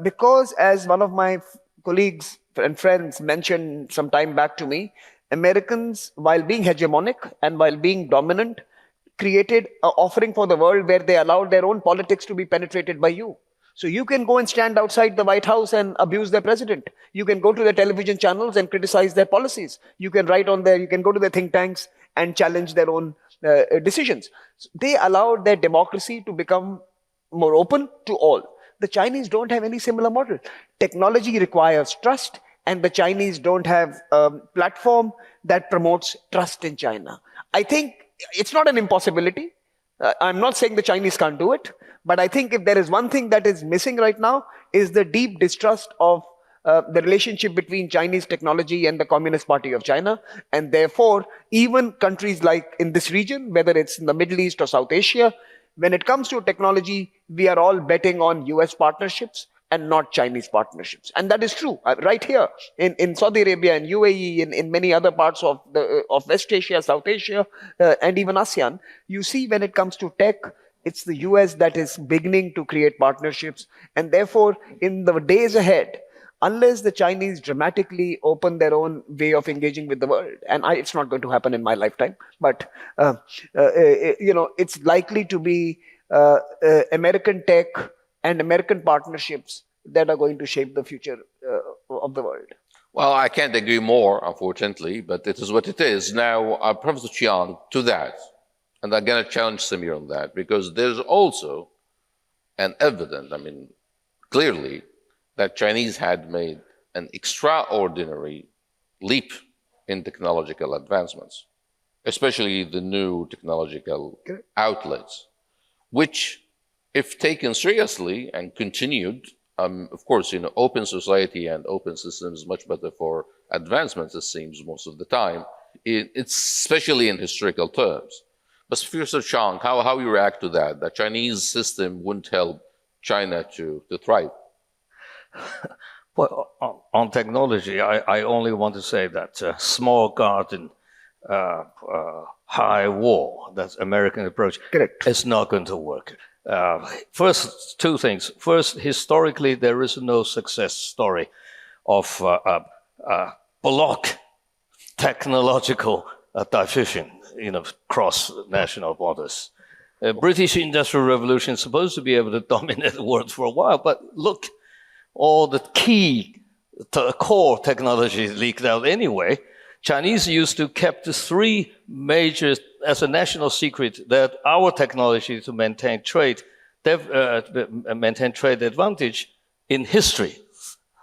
Because as one of my colleagues and friends mentioned some time back to me, Americans, while being hegemonic and while being dominant, created an offering for the world where they allowed their own politics to be penetrated by you. So you can go and stand outside the White House and abuse their president. You can go to their television channels and criticize their policies. You can write on there, you can go to their think tanks and challenge their own decisions. So they allowed their democracy to become more open to all. The Chinese don't have any similar model. Technology requires trust, and the Chinese don't have a platform that promotes trust in China. I think it's not an impossibility. I'm not saying the Chinese can't do it, but I think if there is one thing that is missing right now is the deep distrust of the relationship between Chinese technology and the Communist Party of China. And therefore, even countries like in this region, whether it's in the Middle East or South Asia, when it comes to technology, we are all betting on US partnerships and not Chinese partnerships. And that is true. Right here in Saudi Arabia and UAE, in many other parts of West Asia, South Asia, and even ASEAN, you see when it comes to tech, it's the US that is beginning to create partnerships. And therefore, in the days ahead, unless the Chinese dramatically open their own way of engaging with the world, and it's not going to happen in my lifetime, but it's likely to be American tech and American partnerships that are going to shape the future of the world. Well, I can't agree more, unfortunately, but it is what it is. Now, Professor Xiang, to that, and I'm going to challenge Samir on that, because there's also an evident, clearly, that Chinese had made an extraordinary leap in technological advancements. especially the new technological outlets, which, if taken seriously and continued, of course, open society and open systems is much better for advancements, it seems, most of the time, it's especially in historical terms. But Professor Xiang, how you react to that? The Chinese system wouldn't help China to thrive. Well, on technology, I only want to say that small garden, high wall, that's American approach, Correct. is not going to work. First, two things. First, historically, there is no success story of block technological diffusion, cross national borders. British Industrial Revolution is supposed to be able to dominate the world for a while, but look, all the key core technology leaked out anyway. Chinese used to keep the three major, as a national secret, that our technology to maintain trade advantage in history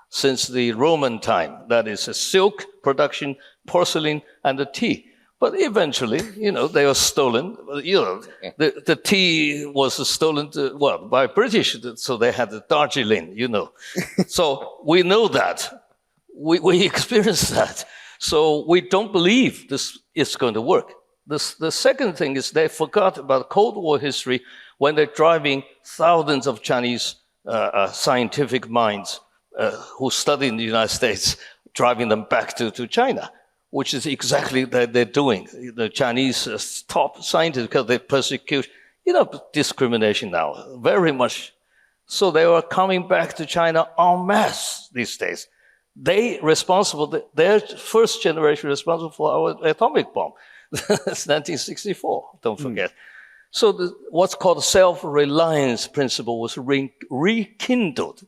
since the Roman time. That is silk production, porcelain, and the tea. But eventually, they were stolen. The tea was stolen by British, so they had the Darjeeling, So we know that. We experienced that. So we don't believe this is going to work. The second thing is they forgot about Cold War history when they're driving thousands of Chinese scientific minds who study in the United States, driving them back to China, which is exactly what they're doing. The Chinese top scientists, because they persecute, discrimination now, very much. So they are coming back to China en masse these days. Their first generation responsible for our atomic bomb. It's 1964, don't forget. So what's called self-reliance principle was rekindled,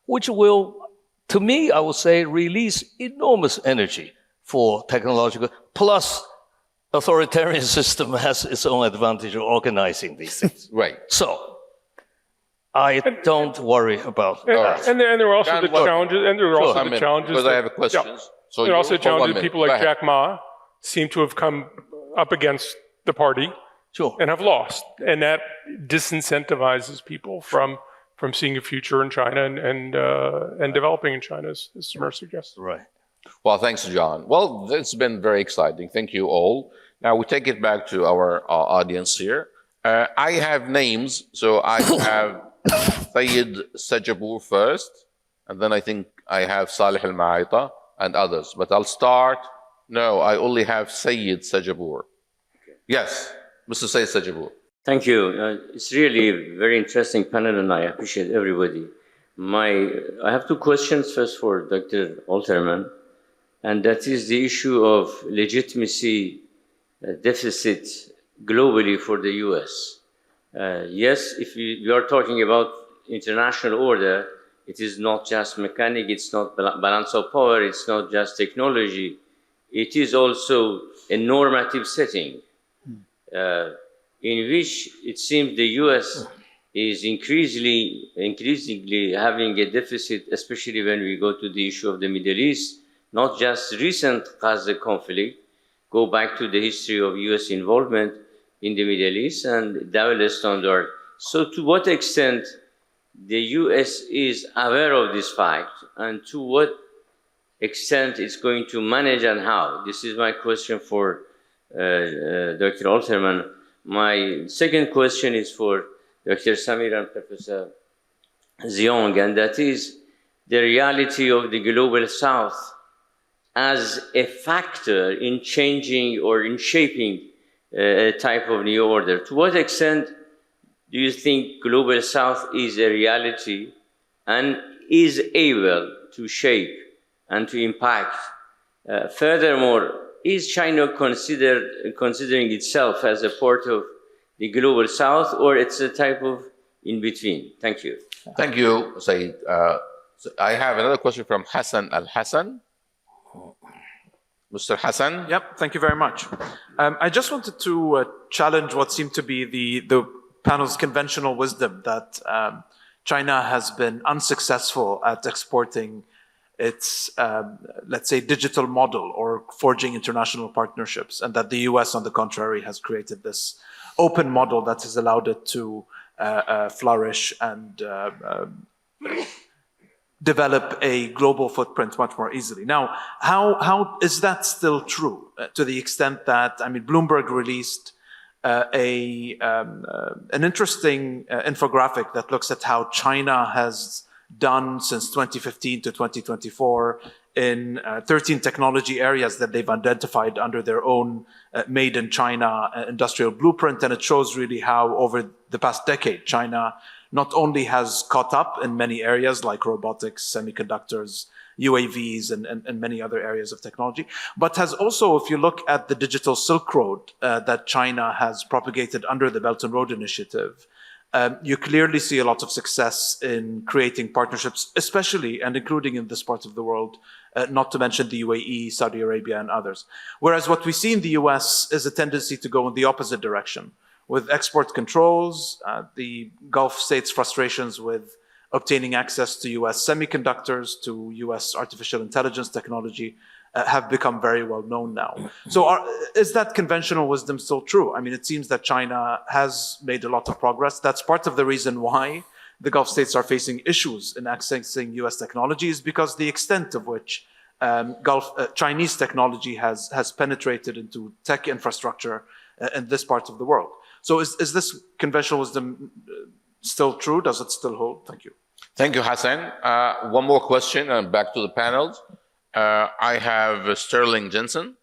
which will, to me, I would say, release enormous energy for technological, plus authoritarian system has its own advantage of organizing these things. Right. So I don't worry about that. And there are also the challenges, Because I have a question. Yeah. So there are also challenges that people like Go ahead. Jack Ma seem to have come up against the party and have lost. And that disincentivizes people from seeing a future in China and developing in China, as Samir suggests. Right. Well, thanks, John. Well, it's been very exciting. Thank you all. Now we take it back to our audience here. I have names, so I have Sayyid Sajabur first, and then I think I have Salih al-Ma'aita and others. But I'll start. No, I only have Sayyid Sajabur. Okay. Yes, Mr. Sayyid Sajabur. Thank you. It's really a very interesting panel, and I appreciate everybody. I have two questions. First for Dr. Alterman, and that is the issue of legitimacy deficit globally for the US. Yes, if you are talking about international order, it is not just mechanic, it's not balance of power, it's not just technology, it is also a normative setting in which it seems the US is increasingly having a deficit, especially when we go to the issue of the Middle East, not just recent Gaza conflict, go back to the history of US involvement in the Middle East and double standard. So to what extent the US is aware of this fact, and to what extent it's going to manage and how? This is my question for Dr. Alterman. My second question is for Dr. Samir and Professor Xiang, and that is the reality of the Global South as a factor in changing or in shaping a type of new order. To what extent do you think Global South is a reality and is able to shape and to impact? Furthermore, is China considering itself as a part of the Global South, or it's a type of in-between? Thank you. Thank you, Said. So I have another question from Hassan Al-Hassan. Mr. Hassan? Yep, thank you very much. I just wanted to challenge what seemed to be the panel's conventional wisdom that China has been unsuccessful at exporting its, let's say, digital model or forging international partnerships, and that the US, on the contrary, has created this open model that has allowed it to flourish and develop a global footprint much more easily. Now, how is that still true to the extent that, I mean, Bloomberg released an interesting infographic that looks at how China has done since 2015 to 2024 in 13 technology areas that they've identified under their own made in China industrial blueprint. And it shows really how over the past decade, China not only has caught up in many areas like robotics, semiconductors, UAVs, and many other areas of technology, but has also, if you look at the digital Silk Road that China has propagated under the Belt and Road Initiative, you clearly see a lot of success in creating partnerships, especially and including in this part of the world, not to mention the UAE, Saudi Arabia, and others. Whereas what we see in the US is a tendency to go in the opposite direction. With export controls, the Gulf states' frustrations with obtaining access to US semiconductors, to US artificial intelligence technology, have become very well known now. So is that conventional wisdom still true? I mean, it seems that China has made a lot of progress. That's part of the reason why the Gulf states are facing issues in accessing US technologies, because the extent of which Chinese technology has penetrated into tech infrastructure in this part of the world. So is this conventional wisdom still true? Does it still hold? Thank you. Thank you, Hassan. One more question and back to the panels. I have Sterling Jensen.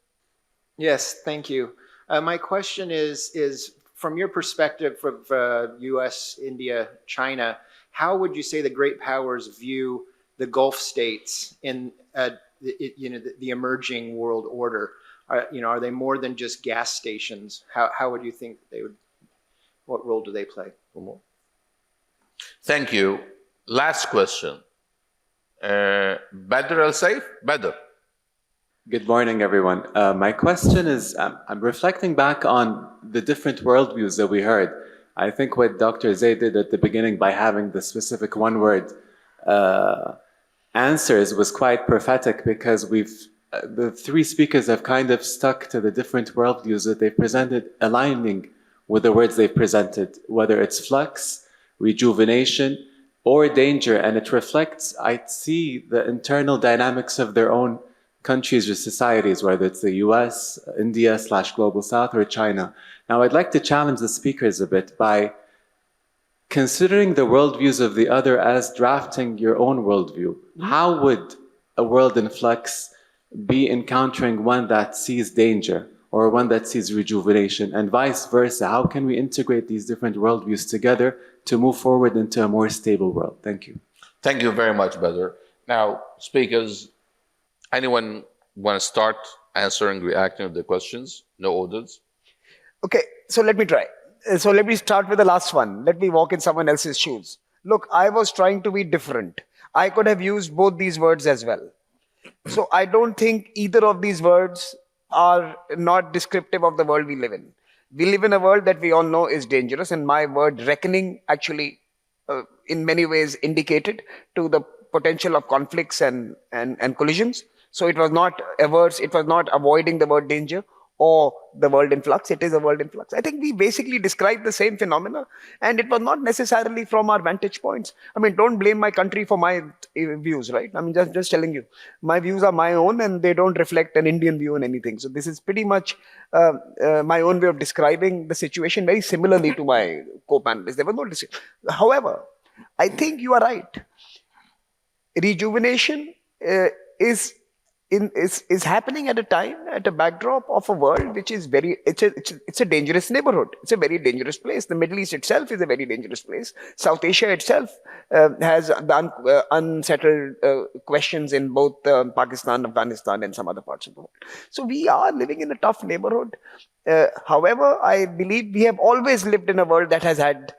Yes, thank you. My question is from your perspective of US, India, China, how would you say the great powers view the Gulf states in the emerging world order? Are they more than just gas stations? How would you think they would? What role do they play? Thank you. Last question. Badr Al-Saif? Badr. Good morning, everyone. My question is, I'm reflecting back on the different worldviews that we heard. I think what Dr. Zaid did at the beginning by having the specific one-word answers was quite prophetic, because the three speakers have kind of stuck to the different worldviews that they've presented, aligning with the words they've presented, whether it's flux, rejuvenation, or danger. And it reflects, I see, the internal dynamics of their own countries or societies, whether it's the US, India / Global South, or China. Now, I'd like to challenge the speakers a bit by considering the worldviews of the other as drafting your own worldview. How would a world in flux be encountering one that sees danger or one that sees rejuvenation, and vice versa? How can we integrate these different worldviews together to move forward into a more stable world? Thank you. Thank you very much, Badr. Now, speakers, anyone want to start answering, reacting to the questions? No orders? Okay, so let me try. So let me start with the last one. Let me walk in someone else's shoes. Look, I was trying to be different. I could have used both these words as well. So I don't think either of these words are not descriptive of the world we live in. We live in a world that we all know is dangerous, and my word reckoning actually in many ways indicated to the potential of conflicts and collisions. So it was not averse, it was not avoiding the word danger or the world in flux. It is a world in flux. I think we basically described the same phenomena, and it was not necessarily from our vantage points. I mean, don't blame my country for my views, right? I mean, just telling you, my views are my own, and they don't reflect an Indian view in anything. So this is pretty much my own way of describing the situation, very similarly to my co-panelists. There was no decision. However, I think you are right. Rejuvenation is happening at a time, at a backdrop of a world which is it's a dangerous neighborhood. It's a very dangerous place. The Middle East itself is a very dangerous place. South Asia itself has the unsettled questions in both Pakistan, Afghanistan, and some other parts of the world. So we are living in a tough neighborhood. However, I believe we have always lived in a world that has had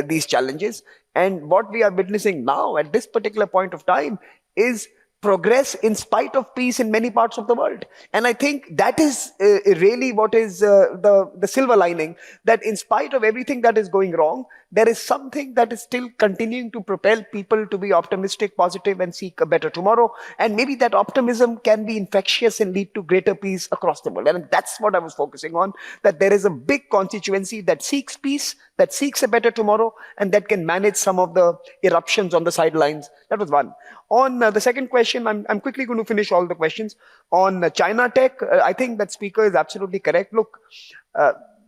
these challenges. And what we are witnessing now at this particular point of time is progress in spite of peace in many parts of the world. And I think that is really what is the silver lining, that in spite of everything that is going wrong, there is something that is still continuing to propel people to be optimistic, positive, and seek a better tomorrow. And maybe that optimism can be infectious and lead to greater peace across the world. And that's what I was focusing on, that there is a big constituency that seeks peace, that seeks a better tomorrow, and that can manage some of the eruptions on the sidelines. That was one. On the second question, I'm quickly going to finish all the questions. On China tech, I think that speaker is absolutely correct. Look,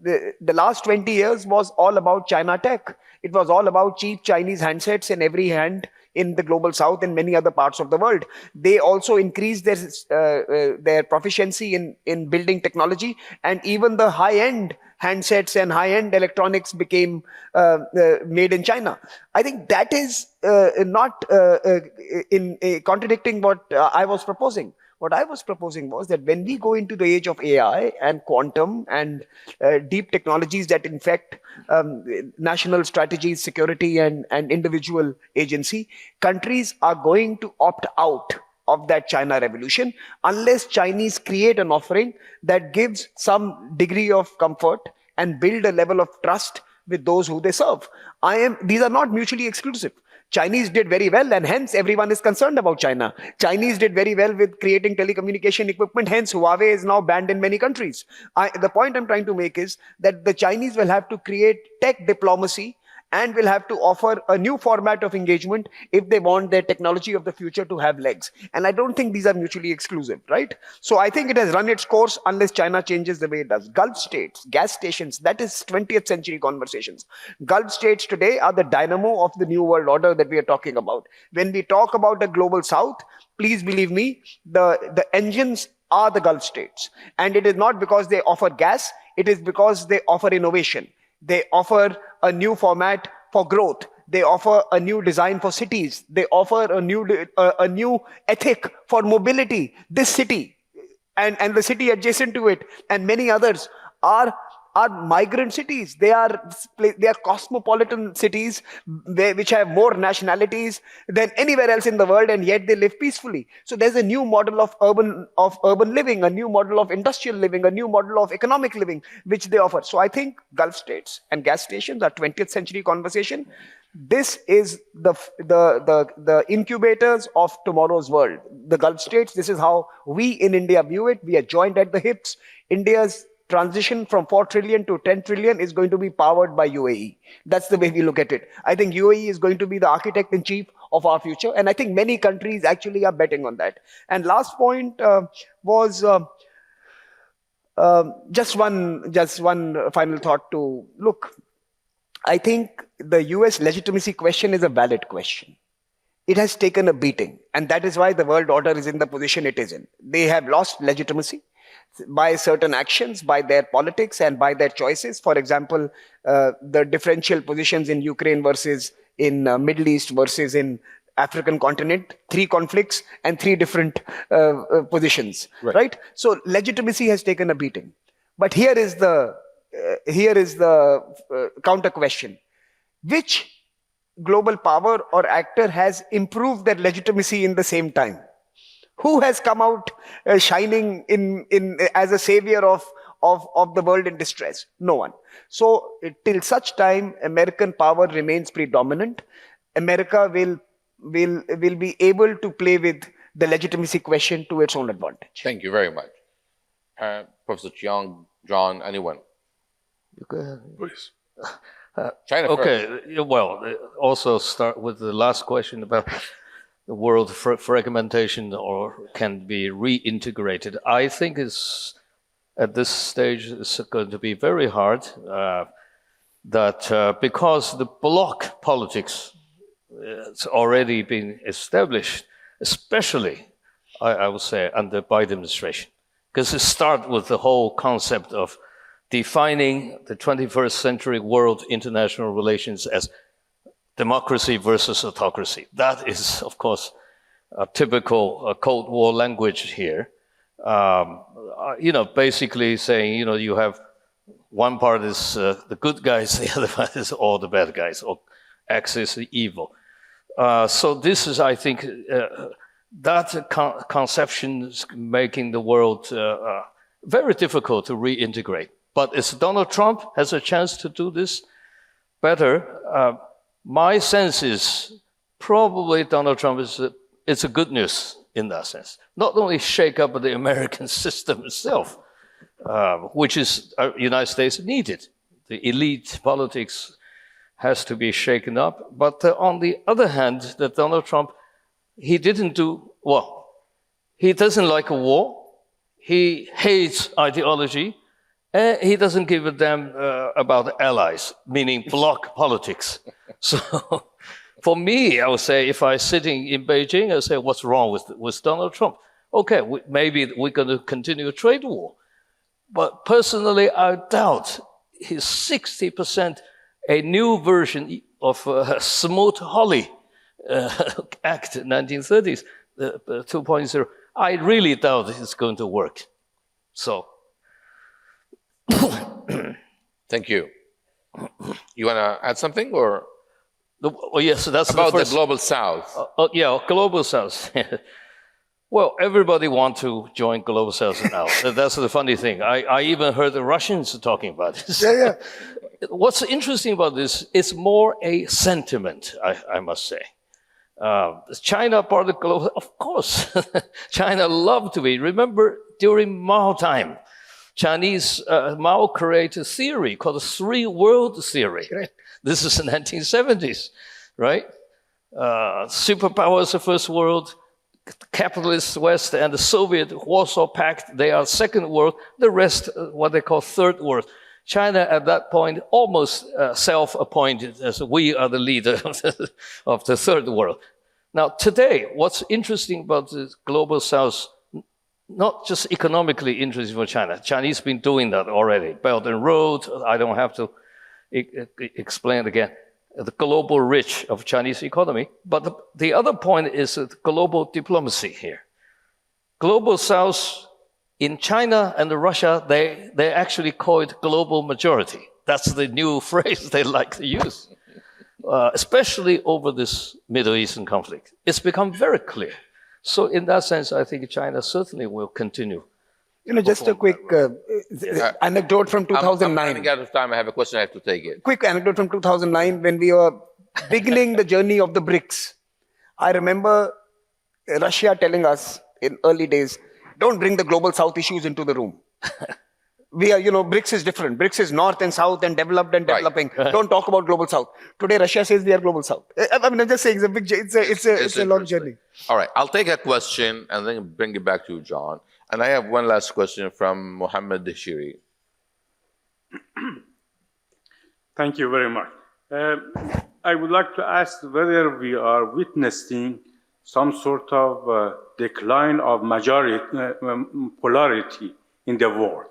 the last 20 years was all about China tech. It was all about cheap Chinese handsets in every hand in the global south and many other parts of the world. They also increased their proficiency in building technology, and even the high-end handsets and high-end electronics became made in China. I think that is not in contradicting what I was proposing. What I was proposing was that when we go into the age of AI and quantum and deep technologies that infect national strategies, security, and individual agency, countries are going to opt out of that China revolution unless Chinese create an offering that gives some degree of comfort and build a level of trust with those who they serve. These are not mutually exclusive. Chinese did very well, and hence everyone is concerned about China. Chinese did very well with creating telecommunication equipment, hence Huawei is now banned in many countries. The point I'm trying to make is that the Chinese will have to create tech diplomacy and will have to offer a new format of engagement if they want their technology of the future to have legs. And I don't think these are mutually exclusive, right? So I think it has run its course unless China changes the way it does. Gulf states, gas stations, that is 20th century conversations. Gulf states today are the dynamo of the new world order that we are talking about. When we talk about the global south, please believe me, the engines are the Gulf states. And it is not because they offer gas, it is because they offer innovation. They offer a new format for growth. They offer a new design for cities. They offer a new ethic for mobility. This city and the city adjacent to it and many others are migrant cities. They are cosmopolitan cities which have more nationalities than anywhere else in the world, and yet they live peacefully. So there's a new model of urban living, a new model of industrial living, a new model of economic living which they offer. So I think Gulf states and gas stations are 20th century conversation. This is the incubators of tomorrow's world. The Gulf states, this is how we in India view it. We are joined at the hips. India's transition from 4 trillion to 10 trillion is going to be powered by UAE. That's the way we look at it. I think UAE is going to be the architect in chief of our future. And I think many countries actually are betting on that. And last point was just one final thought to look. I think the US legitimacy question is a valid question. It has taken a beating. And that is why the world order is in the position it is in. They have lost legitimacy by certain actions, by their politics and by their choices. For example, the differential positions in Ukraine versus in Middle East versus in African continent, 3 conflicts and 3 different positions, right? So legitimacy has taken a beating. But here is the counter question. Which global power or actor has improved their legitimacy in the same time? Who has come out shining as a savior of the world in distress? No one. So till such time American power remains predominant, America will be able to play with the legitimacy question to its own advantage. Thank you very much. Professor Xiang, John, anyone? Please. China okay, first. well, also start with the last question about the world fragmentation or can be reintegrated. I think it's at this stage it's going to be very hard because the bloc politics has already been established, especially I would say under Biden administration, because it starts with the whole concept of defining the 21st century world international relations as democracy versus autocracy. That is, of course, a typical Cold War language here. Basically saying, you have one part is the good guys, the other part is all the bad guys, or Axis evil. So this is, I think, that conception is making the world very difficult to reintegrate. But if Donald Trump has a chance to do this, better. My sense is probably Donald Trump it's a good news in that sense. Not only shake up the American system itself, which is United States needed. The elite politics has to be shaken up. But on the other hand, that Donald Trump, he didn't do, well, he doesn't like a war. He hates ideology. And he doesn't give a damn about allies, meaning bloc politics. So for me, I would say, if I'm sitting in Beijing, I would say, what's wrong with Donald Trump? Okay, maybe we're going to continue a trade war. But personally, I doubt his 60%, a new version of Smoot-Hawley Act, 1930s, 2.0. I really doubt it's going to work. So. Thank you. You want to add something, or? Oh, yes, that's about the first. The global south. Yeah, global south. Well, everybody wants to join global south now. That's the funny thing. I even heard the Russians talking about this. Yeah. What's interesting about this is more a sentiment, I must say. China part of the global, of course. China loved to be. Remember, during Mao time, Chinese Mao created a theory called the Three World Theory. This is in the 1970s, right? Superpowers, the first world, capitalist West, and the Soviet Warsaw Pact, they are second world. The rest, what they call third world. China at that point almost self-appointed as we are the leader of the third world. Now today, what's interesting about the global south, not just economically interesting for China. Chinese been doing that already. Belt and Road, I don't have to explain it again. The global reach of Chinese economy. But the other point is global diplomacy here. Global South, in China and Russia, they actually call it global majority. That's the new phrase they like to use, especially over this Middle Eastern conflict. It's become very clear. So in that sense, I think China certainly will continue. Just a quick anecdote from 2009. I'm running out of time. I have a question. I have to take it. Quick anecdote from 2009 when we were beginning the journey of the BRICS. I remember Russia telling us in early days, don't bring the global south issues into the room. We are, BRICS is different. BRICS is north and south and developed and developing. Right. Don't talk about global south. Today, Russia says we are global south. I mean, I'm just saying it's a long journey. All right, I'll take a question and then bring it back to you, John. And I have one last question from Mohammed Dashiri. Thank you very much. I would like to ask whether we are witnessing some sort of decline of polarity in the world.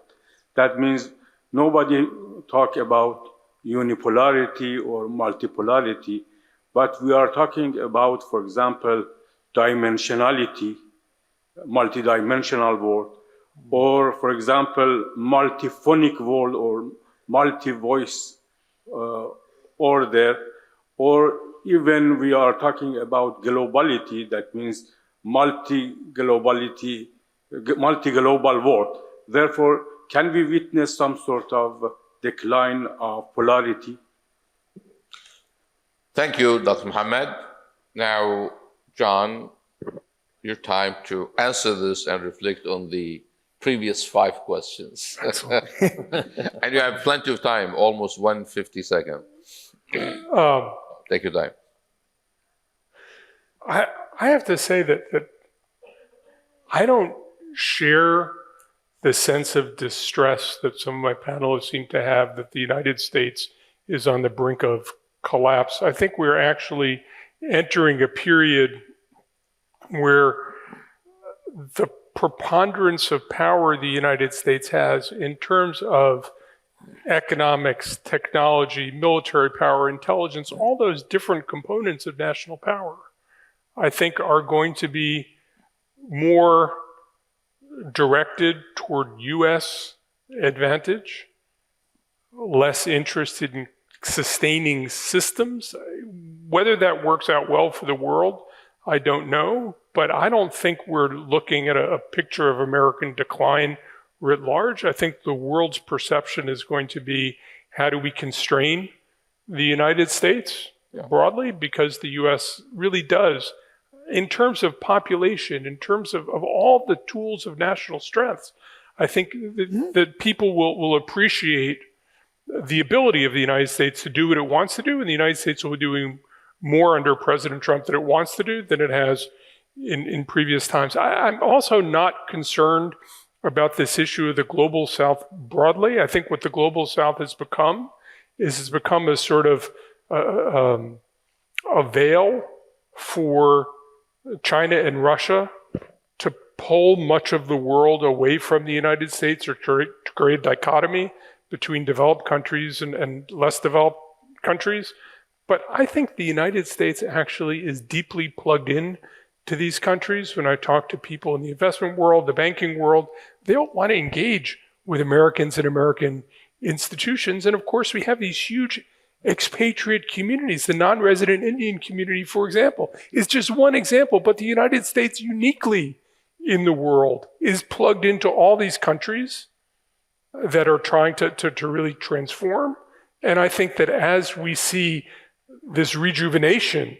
That means nobody talk about unipolarity or multipolarity, but we are talking about, for example, dimensionality, multidimensional world, or, for example, multiphonic world or multi-voice order, or even we are talking about globality, that means multi-global world. Therefore, can we witness some sort of decline of polarity? Thank you, Dr. Mohammed. Now, John, your time to answer this and reflect on the previous 5 questions. And you have plenty of time, almost 150 seconds. Take your time. I have to say that I don't share the sense of distress that some of my panelists seem to have that the United States is on the brink of collapse. I think we're actually entering a period where the preponderance of power the United States has in terms of economics, technology, military power, intelligence, all those different components of national power, I think are going to be more directed toward U.S. advantage, less interested in sustaining systems. Whether that works out well for the world, I don't know, but I don't think we're looking at a picture of American decline writ large. I think the world's perception is going to be, how do we constrain the United States broadly, because the US really does, in terms of population, in terms of all the tools of national strength, I think that people will appreciate the ability of the United States to do what it wants to do, and the United States will be doing more under President Trump than it wants to do than it has in previous times. I'm also not concerned about this issue of the Global South broadly. I think what the Global South has become is it's become a sort of a veil for China and Russia to pull much of the world away from the United States, or to create a dichotomy between developed countries and less developed countries. But I think the United States actually is deeply plugged in to these countries. When I talk to people in the investment world, the banking world, they all want to engage with Americans and American institutions. And of course, we have these huge expatriate communities. The non-resident Indian community, for example, is just one example, but the United States uniquely in the world is plugged into all these countries that are trying to really transform. And I think that as we see this rejuvenation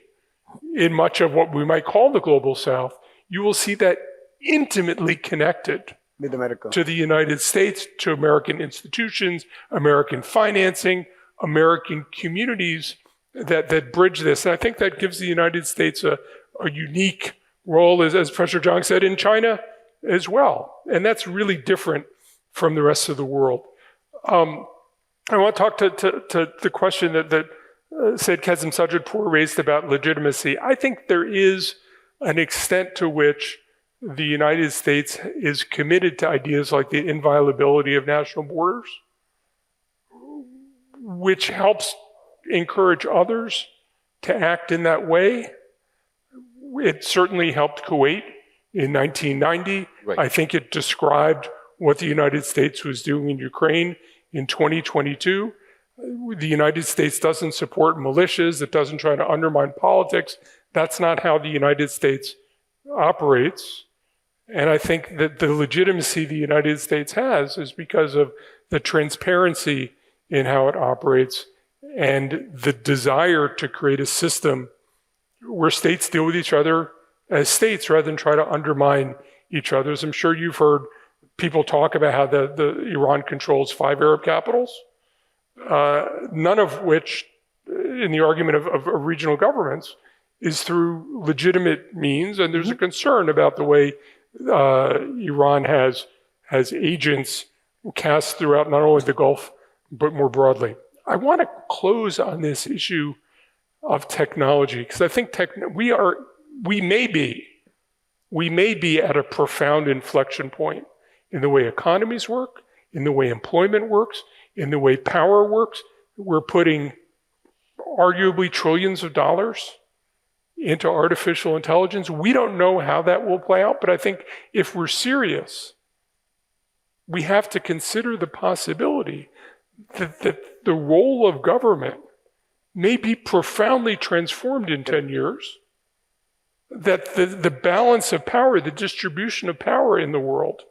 in much of what we might call the Global South, you will see that intimately connected with America, to the United States, to American institutions, American financing, American communities that bridge this. And I think that gives the United States a unique role, as Professor Xiang said, in China as well. And that's really different from the rest of the world. I want to talk to the question that Said Kazim Sajidpour raised about legitimacy. I think there is an extent to which the United States is committed to ideas like the inviolability of national borders, which helps encourage others to act in that way. It certainly helped Kuwait in 1990. Right. I think it described what the United States was doing in Ukraine in 2022. The United States doesn't support militias. It doesn't try to undermine politics. That's not how the United States operates. And I think that the legitimacy the United States has is because of the transparency in how it operates and the desire to create a system where states deal with each other as states rather than try to undermine each other. As I'm sure you've heard people talk about how the Iran controls 5 Arab capitals, none of which, in the argument of regional governments, is through legitimate means. And there's a concern about the way Iran has agents cast throughout not only the Gulf, but more broadly. I want to close on this issue of technology, because I think we may be at a profound inflection point in the way economies work, in the way employment works, in the way power works. We're putting arguably trillions of dollars into artificial intelligence. We don't know how that will play out, but I think if we're serious, we have to consider the possibility that the role of government may be profoundly transformed in 10 years, that the balance of power, the distribution of power in the world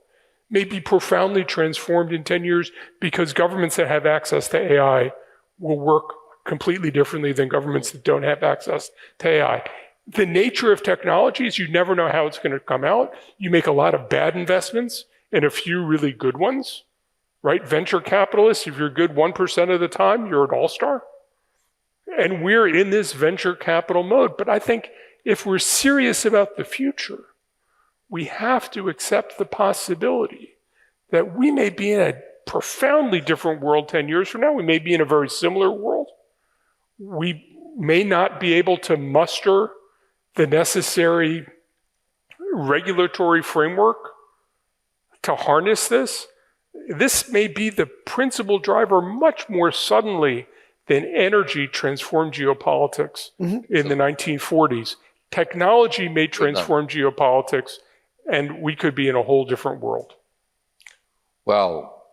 may be profoundly transformed in 10 years because governments that have access to AI will work completely differently than governments that don't have access to AI. The nature of technology is you never know how it's going to come out. You make a lot of bad investments and a few really good ones, right? Venture capitalists, if you're good 1% of the time, you're an all-star. And we're in this venture capital mode. But I think if we're serious about the future, we have to accept the possibility that we may be in a profoundly different world 10 years from now. We may be in a very similar world. We may not be able to muster the necessary regulatory framework to harness this. This may be the principal driver much more suddenly than energy transformed geopolitics in the 1940s. Technology may transform geopolitics, and we could be in a whole different world. Well,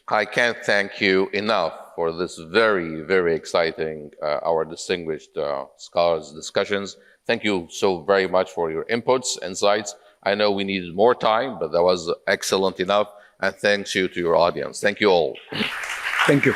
I can't thank you enough for this very, very exciting, our distinguished scholars discussions. Thank you so very much for your inputs, insights. I know we needed more time, but that was excellent enough. And thanks you to your audience. Thank you all. Thank you.